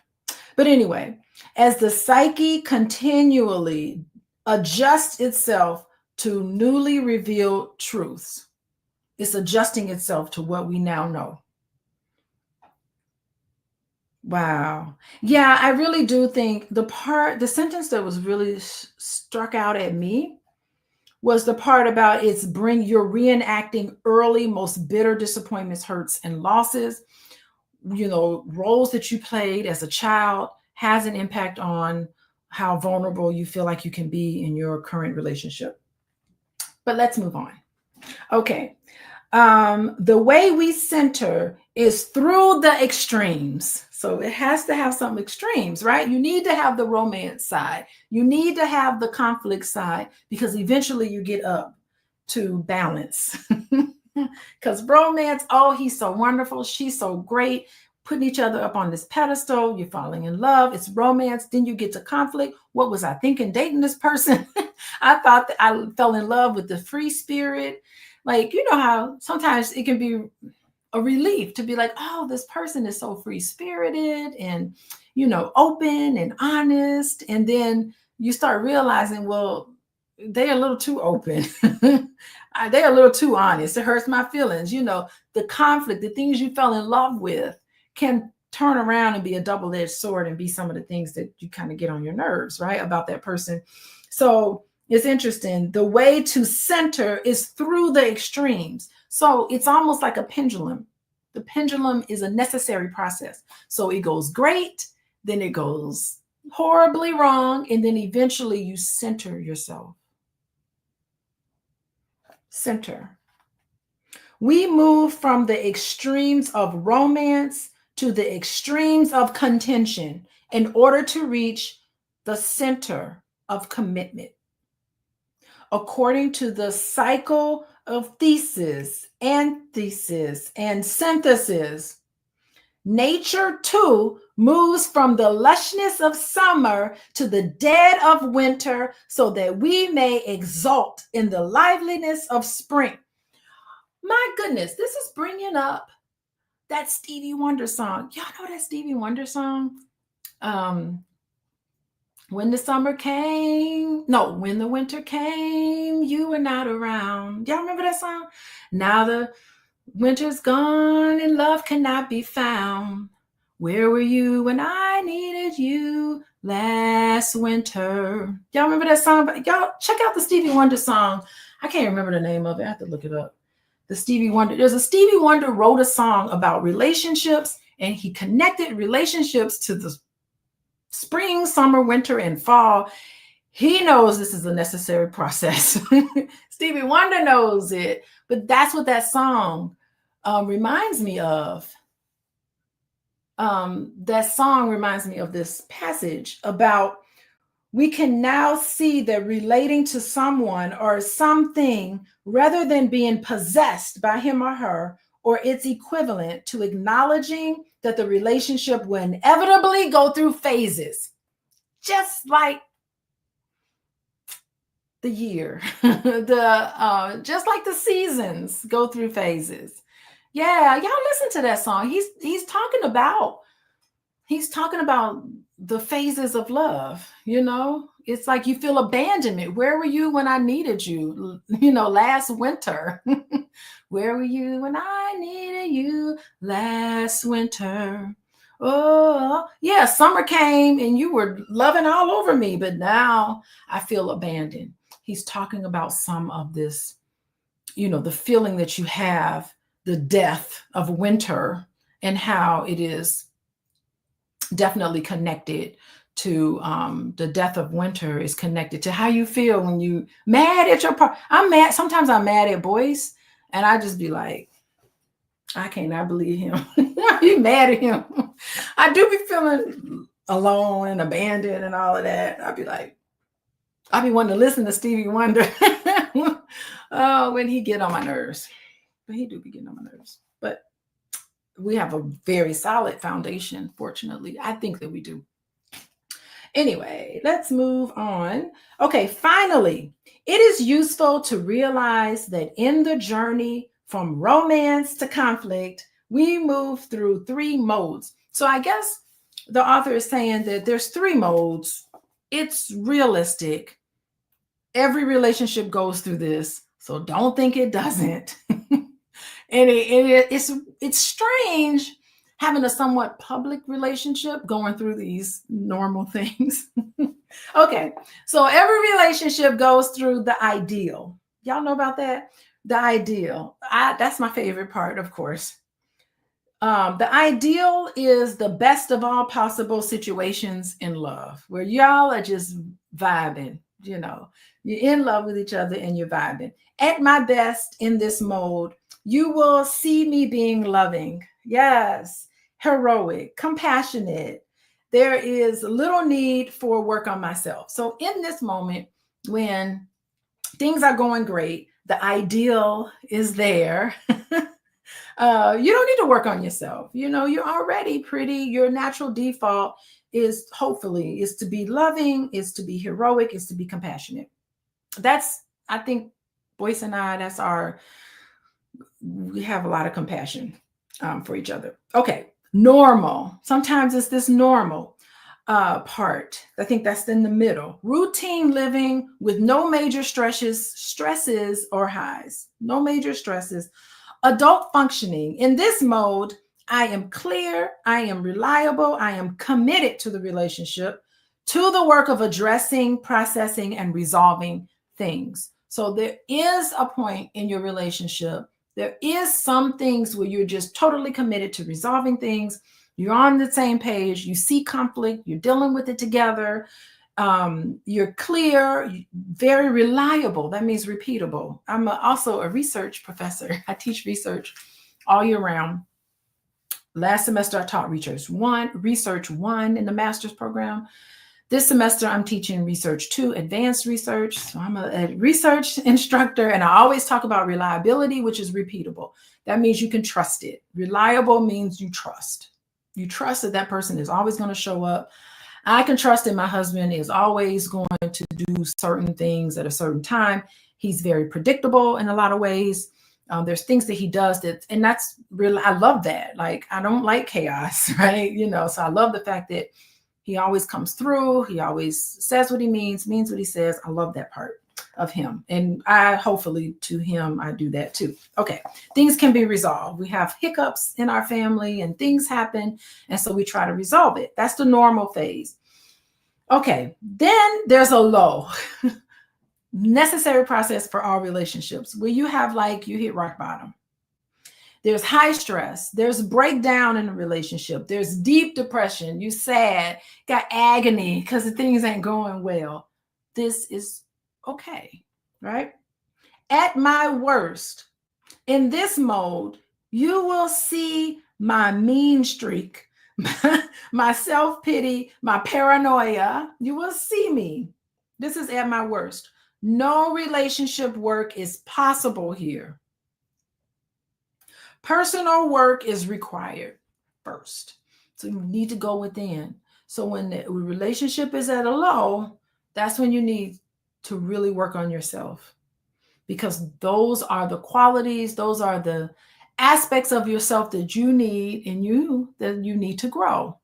But anyway, as the psyche continually adjusts itself to newly revealed truths, it's adjusting itself to what we now know. Wow. Yeah, I really do think the sentence that was really struck out at me was the part about you're reenacting early, most bitter disappointments, hurts, and losses. Roles that you played as a child has an impact on how vulnerable you feel like you can be in your current relationship. But let's move on. Okay. The way we center is through the extremes. So it has to have some extremes, right? You need to have the romance side. You need to have the conflict side, because eventually you get up to balance. Because romance, oh, he's so wonderful. She's so great. Putting each other up on this pedestal. You're falling in love. It's romance. Then you get to conflict. What was I thinking dating this person? I thought that I fell in love with the free spirit. Like, how sometimes it can be a relief to be like, oh, this person is so free spirited and, open and honest. And then you start realizing, well, they're a little too open. They're a little too honest. It hurts my feelings. The conflict, the things you fell in love with can turn around and be a double-edged sword and be some of the things that you kind of get on your nerves, right, about that person. So it's interesting. The way to center is through the extremes. So it's almost like a pendulum. The pendulum is a necessary process. So it goes great, then it goes horribly wrong, and then eventually you center yourself. Center. We move from the extremes of romance to the extremes of contention in order to reach the center of commitment. According to the cycle of thesis, antithesis, and synthesis. Nature too moves from the lushness of summer to the dead of winter so that we may exult in the liveliness of spring. My goodness, this is bringing up that Stevie Wonder song. Y'all know that Stevie Wonder song? When the summer came, no, when the winter came, you were not around. Y'all remember that song? Now the winter's gone and love cannot be found. Where were you when I needed you last winter? Y'all remember that song? Y'all check out the Stevie Wonder song. I can't remember the name of it. I have to look it up. The Stevie Wonder. There's a Stevie Wonder wrote a song about relationships, and he connected relationships to the spring, summer, winter, and fall. He knows this is a necessary process. Stevie Wonder knows it, but that's what that song reminds me of. That song reminds me of this passage about we can now see that relating to someone or something rather than being possessed by him or her or its equivalent to acknowledging that the relationship will inevitably go through phases, just like the year, just like the seasons go through phases. Yeah, y'all listen to that song. He's talking about the phases of love. It's like you feel abandonment. Where were you when I needed you? Last winter. Where were you when I needed you last winter? Oh, yeah, summer came and you were loving all over me, but now I feel abandoned. He's talking about some of this, the feeling that you have, the death of winter, and how it is definitely connected to the death of winter is connected to how you feel when you mad at your partner. I'm mad. Sometimes I'm mad at Boyce, and I just be like, I cannot believe him. You mad at him. I do be feeling alone and abandoned and all of that. I'd be wanting to listen to Stevie Wonder. Oh, when he get on my nerves. But he do be getting on my nerves. But we have a very solid foundation, fortunately. I think that we do. Anyway, let's move on. Okay, finally, it is useful to realize that in the journey from romance to conflict, we move through 3 modes. So I guess the author is saying that there's 3 modes. It's realistic. Every relationship goes through this, so don't think it doesn't. And it's strange having a somewhat public relationship going through these normal things. Okay, so every relationship goes through the ideal. Y'all know about that? The ideal. That's my favorite part, of course. The ideal is the best of all possible situations in love, where y'all are just vibing, you're in love with each other and you're vibing. At my best in this mode, you will see me being loving, yes, heroic, compassionate. There is little need for work on myself. So in this moment, when things are going great, the ideal is there. You don't need to work on yourself. You're already pretty. Your natural default is to be loving, is to be heroic, is to be compassionate. I think Boyce and I, we have a lot of compassion for each other. Okay, normal. Sometimes it's this normal part. I think that's in the middle. Routine living with no major stresses or highs. No major stresses. Adult functioning. In this mode, I am clear, I am reliable, I am committed to the relationship, to the work of addressing, processing, and resolving things. So there is a point in your relationship, there is some things where you're just totally committed to resolving things. You're on the same page, you see conflict, you're dealing with it together. You're clear, very reliable. That means repeatable. I'm also a research professor. I teach research all year round. Last semester, I taught research one in the master's program. This semester, I'm teaching research 2, advanced research. So I'm a research instructor, and I always talk about reliability, which is repeatable. That means you can trust it. Reliable means you trust. You trust that that person is always going to show up. I can trust that my husband is always going to do certain things at a certain time. He's very predictable in a lot of ways. There's things that he does that, and that's really, I love that. Like, I don't like chaos, right? You know, so I love the fact that he always comes through. He always says what he means what he says. I love that part of him. And I, hopefully to him, I do that too. Okay. Things can be resolved. We have hiccups in our family and things happen. And so we try to resolve it. That's the normal phase. Okay. Then there's a low. Necessary process for all relationships where you have, like, you hit rock bottom. There's high stress. There's breakdown in a relationship. There's deep depression. You sad, got agony because the things ain't going well. This is okay, right? At my worst, in this mode, you will see my mean streak, my self-pity, my paranoia. You will see me. This is at my worst. No relationship work is possible here. Personal work is required first. So you need to go within. So when the relationship is at a low, that's when you need to really work on yourself, because those are the qualities, those are the aspects of yourself that you need in you, that you need to grow.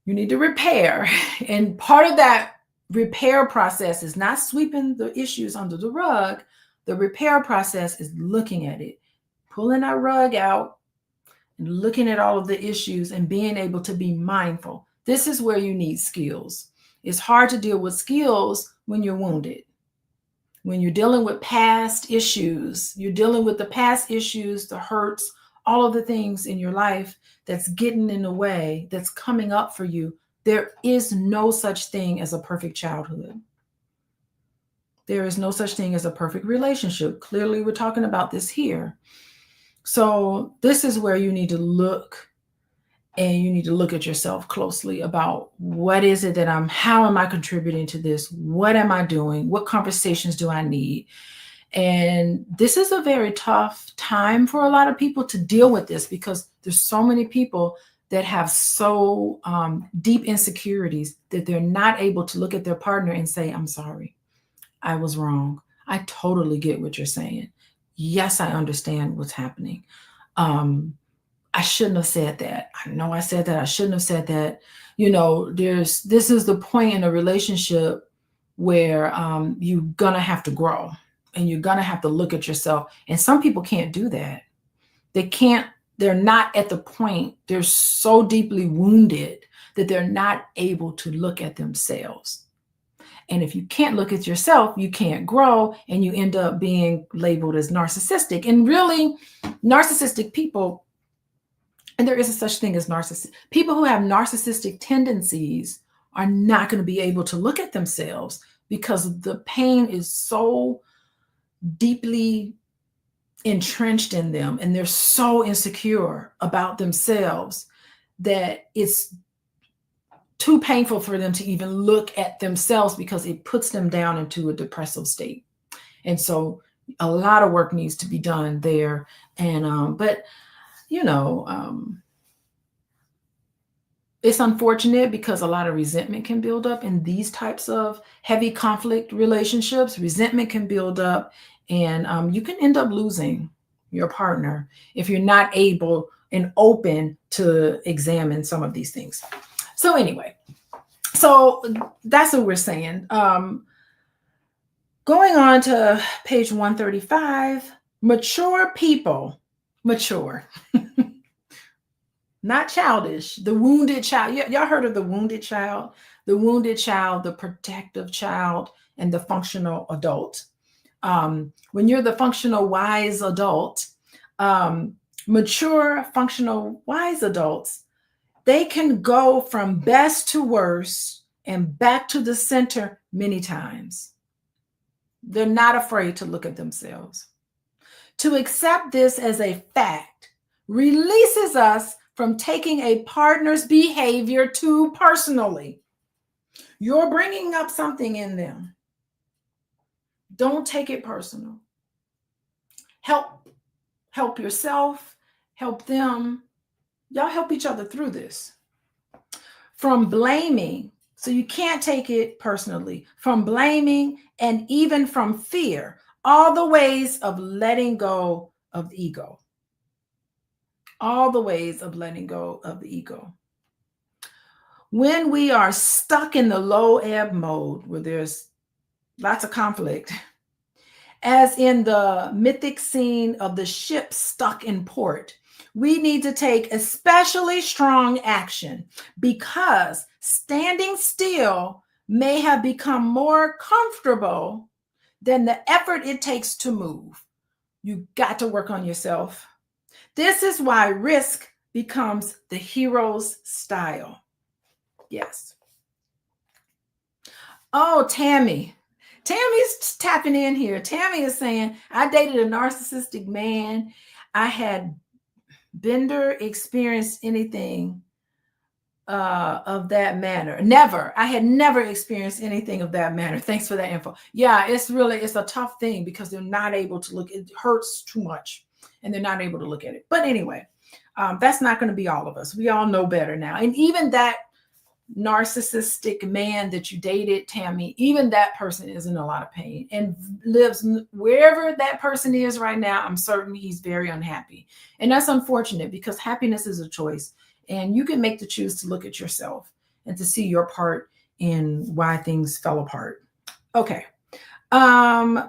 You need to repair. And part of that repair process is not sweeping the issues under the rug. The repair process is looking at it, pulling that rug out and looking at all of the issues and being able to be mindful. This is where you need skills. It's hard to deal with skills when you're wounded. When you're dealing with past issues, you're dealing with the past issues, the hurts, all of the things in your life that's getting in the way, that's coming up for you. There is no such thing as a perfect childhood. There is no such thing as a perfect relationship. Clearly, we're talking about this here. So this is where you need to look, and you need to look at yourself closely about what is it that how am I contributing to this? What am I doing? What conversations do I need? And this is a very tough time for a lot of people to deal with this, because there's so many people that have so deep insecurities that they're not able to look at their partner and say, I'm sorry, I was wrong. I totally get what you're saying. Yes, I understand what's happening. I shouldn't have said that. I know I said that. I shouldn't have said that. You know, this is the point in a relationship where you're going to have to grow, and you're going to have to look at yourself. And some people can't do that. They're not at the point, they're so deeply wounded that they're not able to look at themselves. And if you can't look at yourself, you can't grow, and you end up being labeled as narcissistic. And really, narcissistic people, and there is a such thing as narcissist. People who have narcissistic tendencies are not going to be able to look at themselves, because the pain is so deeply entrenched in them, and they're so insecure about themselves that it's too painful for them to even look at themselves, because it puts them down into a depressive state. And so a lot of work needs to be done there. And but you know, it's unfortunate, because a lot of resentment can build up in these types of heavy conflict relationships. Resentment can build up, and you can end up losing your partner if you're not able and open to examine some of these things. So anyway, so that's what we're saying. Going on to page 135, mature people, mature. Not childish, the wounded child. Y'all heard of the wounded child? The wounded child, the protective child, and the functional adult. When you're the functional wise adult, mature functional wise adults, they can go from best to worst and back to the center many times. They're not afraid to look at themselves. To accept this as a fact releases us from taking a partner's behavior too personally. You're bringing up something in them. Don't take it personal. Help yourself, help them. Y'all help each other through this. From blaming, so you can't take it personally, from blaming and even from fear, all the ways of letting go of the ego. All the ways of letting go of the ego. When we are stuck in the low ebb mode where there's lots of conflict, as in the mythic scene of the ship stuck in port, we need to take especially strong action because standing still may have become more comfortable than the effort it takes to move. You got to work on yourself. This is why risk becomes the hero's style. Yes. Oh, Tammy. Tammy's tapping in here. Tammy is saying, I dated a narcissistic man. I had Bender experienced anything of that manner. Never. I had never experienced anything of that manner. Thanks for that info. Yeah, it's a tough thing because they're not able to look. It hurts too much and they're not able to look at it. But anyway, that's not going to be all of us. We all know better now. And even that narcissistic man that you dated, Tammy, even that person is in a lot of pain and lives wherever that person is right now. I'm certain he's very unhappy. And that's unfortunate because happiness is a choice. And you can make the choose to look at yourself and to see your part in why things fell apart. Okay.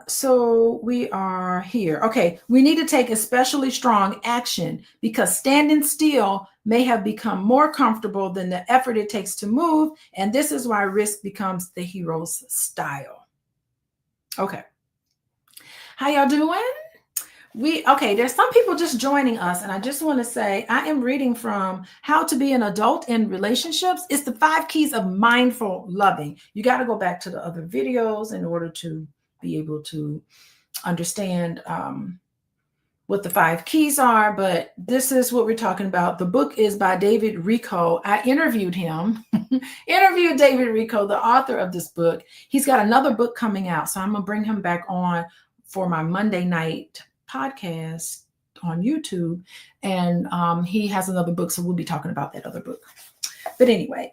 So we are here. Okay. We need to take especially strong action because standing still may have become more comfortable than the effort it takes to move. And this is why risk becomes the hero's style. Okay. How y'all doing? There's some people just joining us, and I just want to say I am reading from How to Be an Adult in Relationships. It's the 5 keys of mindful loving. You got to go back to the other videos in order to be able to understand what the 5 keys are, but this is what we're talking about. The book is by David Rico. I interviewed him, interviewed David Rico, the author of this book. He's got another book coming out, so I'm going to bring him back on for my Monday night podcast on YouTube, and he has another book, so we'll be talking about that other book. But anyway,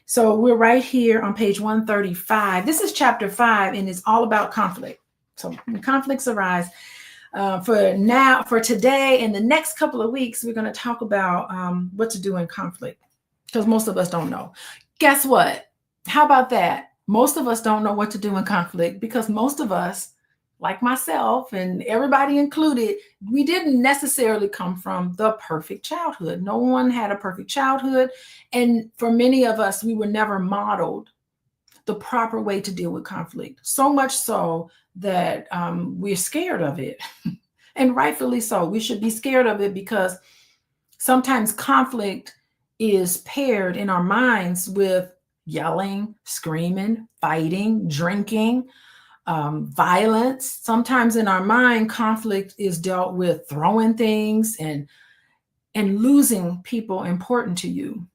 so we're right here on page 135. This is chapter 5, and it's all about conflict. So when conflicts arise, for today and the next couple of weeks, we're going to talk about what to do in conflict, because most of us don't know. Guess what? How about that? Most of us don't know what to do in conflict because most of us, like myself and everybody included, we didn't necessarily come from the perfect childhood. No one had a perfect childhood. And for many of us, we were never modeled the proper way to deal with conflict. So much so that we're scared of it. And rightfully so. We should be scared of it because sometimes conflict is paired in our minds with yelling, screaming, fighting, drinking, violence. Sometimes in our mind, conflict is dealt with throwing things and losing people important to you.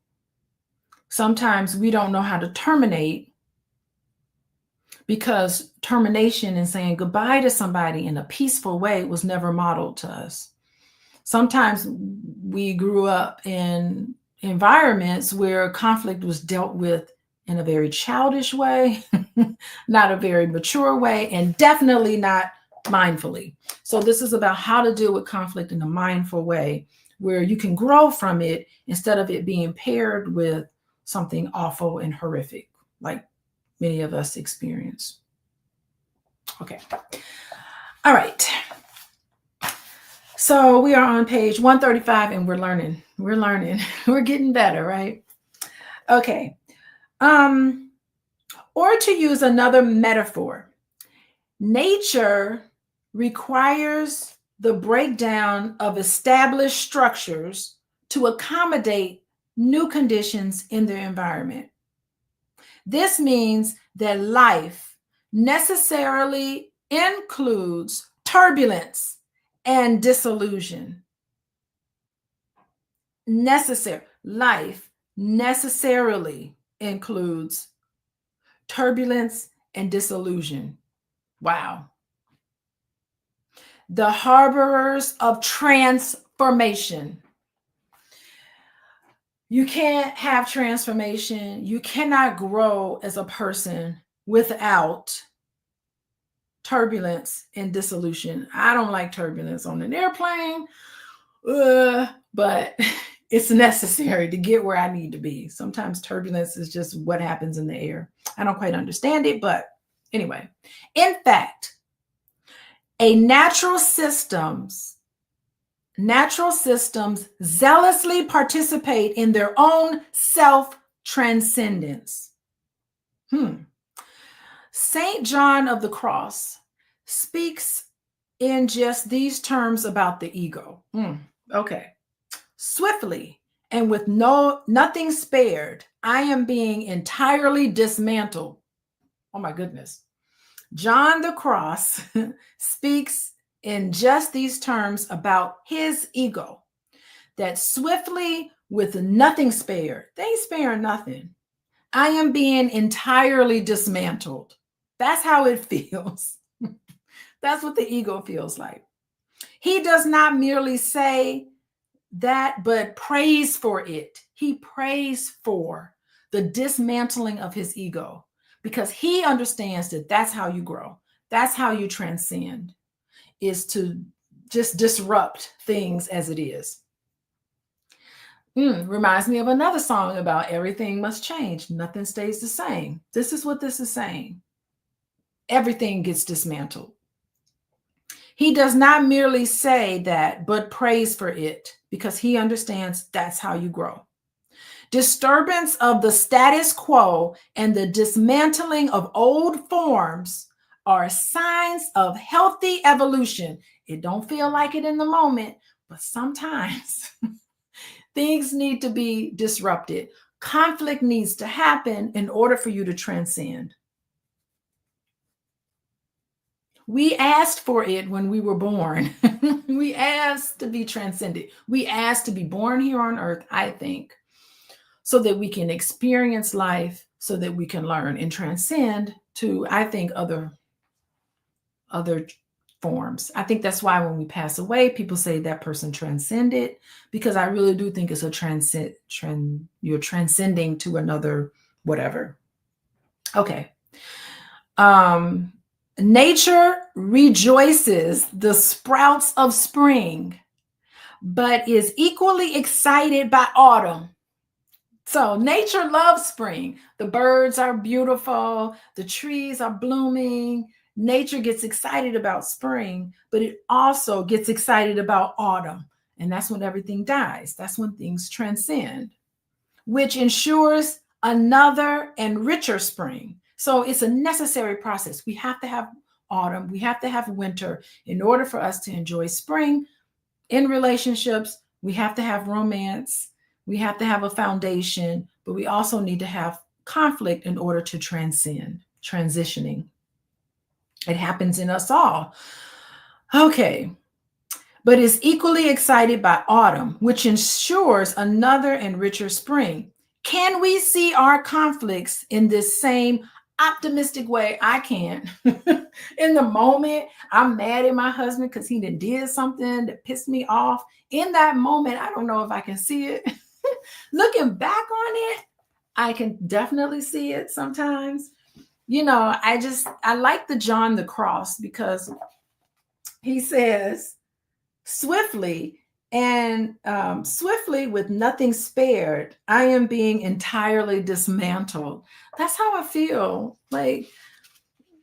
Sometimes we don't know how to terminate because termination and saying goodbye to somebody in a peaceful way was never modeled to us. Sometimes we grew up in environments where conflict was dealt with in a very childish way, not a very mature way, and definitely not mindfully. So this is about how to deal with conflict in a mindful way where you can grow from it instead of it being paired with something awful and horrific, like many of us experience. Okay. All right. So we are on page 135 and we're learning. We're getting better, right? Okay. Or to use another metaphor, nature requires the breakdown of established structures to accommodate new conditions in the environment. This means that life necessarily includes turbulence and disillusion. Life necessarily includes turbulence, and disillusion. Wow. The harborers of transformation. You can't have transformation. You cannot grow as a person without turbulence and dissolution. I don't like turbulence on an airplane, but it's necessary to get where I need to be. Sometimes turbulence is just what happens in the air. I don't quite understand it, but anyway. In fact, natural systems zealously participate in their own self-transcendence. Saint John of the Cross speaks in just these terms about the ego. Okay. Swiftly and with nothing spared, I am being entirely dismantled. Oh my goodness. John the Cross speaks in just these terms about his ego, that swiftly with nothing spared, they ain't sparing nothing, I am being entirely dismantled. That's how it feels. That's what the ego feels like. He does not merely say that, but prays for it. He prays for the dismantling of his ego because he understands that that's how you grow. That's how you transcend, is to just disrupt things as it is. Reminds me of another song about everything must change. Nothing stays the same. This is what this is saying. Everything gets dismantled. He does not merely say that, but prays for it because he understands that's how you grow. Disturbance of the status quo and the dismantling of old forms are signs of healthy evolution. It don't feel like it in the moment, but sometimes things need to be disrupted. Conflict needs to happen in order for you to transcend. We asked for it when we were born. We asked to be transcended. We asked to be born here on earth, I think, so that we can experience life, so that we can learn and transcend to, I think, other forms. I think that's why when we pass away, people say that person transcended, because I really do think it's a you're transcending to another whatever. Okay. Nature rejoices the sprouts of spring, but is equally excited by autumn. So nature loves spring. The birds are beautiful. The trees are blooming. Nature gets excited about spring, but it also gets excited about autumn. And that's when everything dies. That's when things transcend, which ensures another and richer spring. So it's a necessary process. We have to have autumn. We have to have winter in order for us to enjoy spring. In relationships, we have to have romance. We have to have a foundation, but we also need to have conflict in order to transcend, transitioning. It happens in us all. Okay. But is equally excited by autumn, which ensures another and richer spring. Can we see our conflicts in this same optimistic way? I can. In the moment, I'm mad at my husband because he did something that pissed me off. In that moment, I don't know if I can see it. Looking back on it, I can definitely see it sometimes. You know, I like the John the Cross because he says, swiftly with nothing spared, I am being entirely dismantled. That's how I feel. Like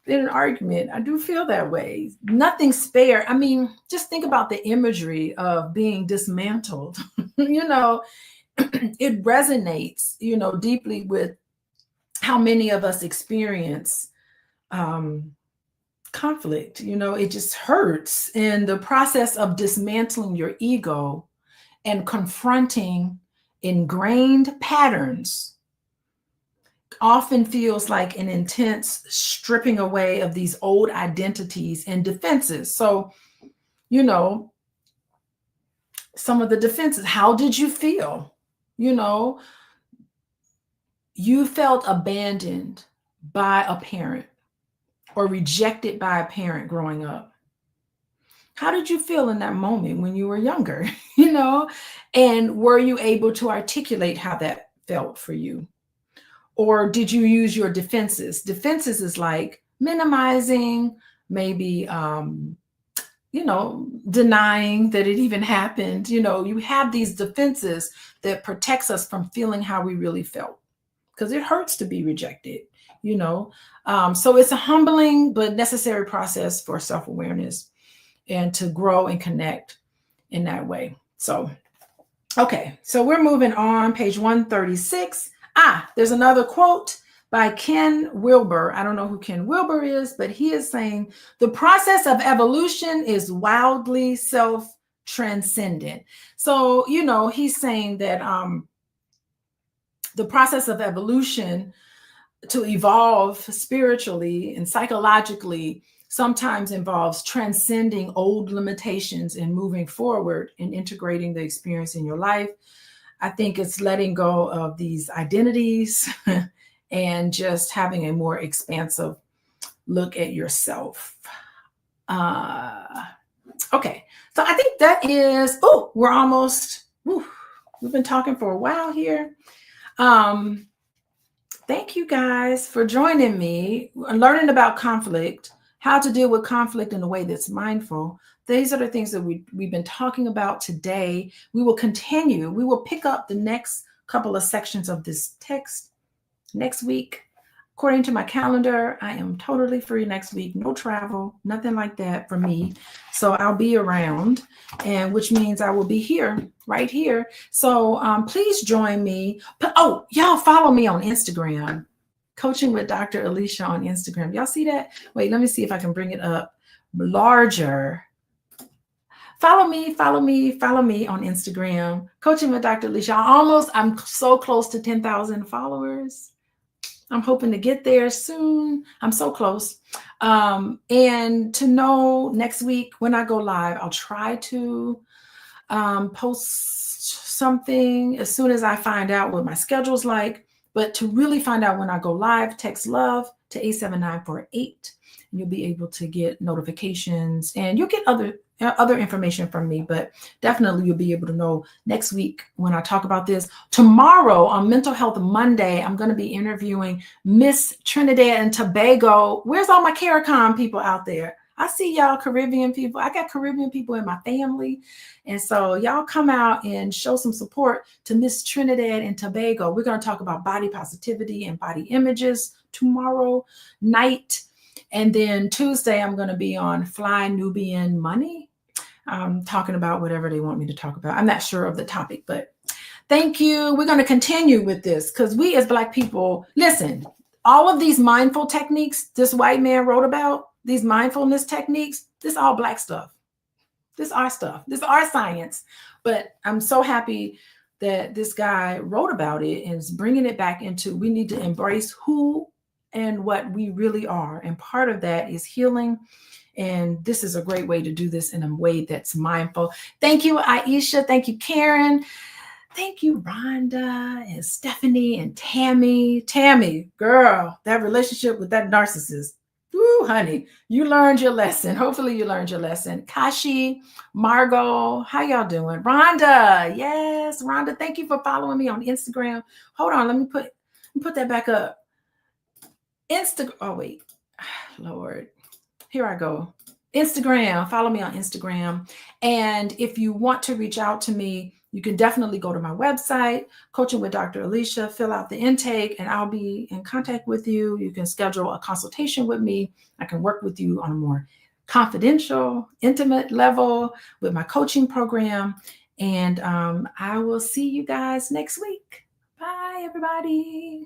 in an argument, I do feel that way. Nothing spared. I mean, just think about the imagery of being dismantled. You know, it resonates, you know, deeply with how many of us experience conflict. You know, it just hurts. In the process of dismantling your ego and confronting ingrained patterns often feels like an intense stripping away of these old identities and defenses. So, you know, some of the defenses, how did you feel? You know, you felt abandoned by a parent or rejected by a parent growing up? How did you feel in that moment when you were younger? And were you able to articulate how that felt for you? Or did you use your defenses? Defenses is like minimizing, maybe, denying that it even happened. You have these defenses that protects us from feeling how we really felt, because it hurts to be rejected. So it's a humbling but necessary process for self-awareness and to grow and connect in that way. So, okay, so we're moving on, page 136. There's another quote by Ken Wilber. I don't know who Ken Wilber is, but he is saying, the process of evolution is wildly self-transcendent. So, he's saying that the process of evolution to evolve spiritually and psychologically sometimes involves transcending old limitations and moving forward and integrating the experience in your life. I think it's letting go of these identities and just having a more expansive look at yourself. Okay, so I think that is, we're almost, we've been talking for a while here. Thank you guys for joining me, learning about conflict, how to deal with conflict in a way that's mindful. These are the things that we've been talking about today. We will continue. We will pick up the next couple of sections of this text next week. According to my calendar, I am totally free next week. No travel, nothing like that for me. So I'll be around, and which means I will be here, right here. So please join me. Y'all follow me on Instagram. Coaching with Dr. Alicia on Instagram. Y'all see that? Wait, let me see if I can bring it up larger. Follow me on Instagram. Coaching with Dr. Alicia. I'm so close to 10,000 followers. I'm hoping to get there soon. I'm so close. And to know next week when I go live, I'll try to post something as soon as I find out what my schedule's like. But to really find out when I go live, text LOVE to 87948, and you'll be able to get notifications, and you'll get other information from me, but definitely you'll be able to know next week when I talk about this. Tomorrow on Mental Health Monday, I'm going to be interviewing Miss Trinidad and Tobago. Where's all my CARICOM people out there? I see y'all Caribbean people. I got Caribbean people in my family. And so y'all come out and show some support to Miss Trinidad and Tobago. We're going to talk about body positivity and body images tomorrow night. And then Tuesday, I'm going to be on Fly Nubian Money, talking about whatever they want me to talk about. I'm not sure of the topic, but thank you. We're going to continue with this because we as Black people, listen, all of these mindful techniques this white man wrote about, these mindfulness techniques, this all Black stuff. This our stuff. This our science. But I'm so happy that this guy wrote about it and is bringing it back into, we need to embrace who and what we really are. And part of that is healing. And this is a great way to do this in a way that's mindful. Thank you, Aisha. Thank you, Karen. Thank you, Rhonda and Stephanie and Tammy. Tammy, girl, that relationship with that narcissist. Ooh, honey, you learned your lesson. Hopefully you learned your lesson. Kashi, Margot, how y'all doing? Rhonda, yes, Rhonda, thank you for following me on Instagram. Hold on, let me put that back up. Oh, wait, Lord, here I go. Instagram, follow me on Instagram. And if you want to reach out to me, you can definitely go to my website, Coaching with Dr. Alicia, fill out the intake, and I'll be in contact with you. You can schedule a consultation with me. I can work with you on a more confidential, intimate level with my coaching program. And I will see you guys next week. Bye, everybody.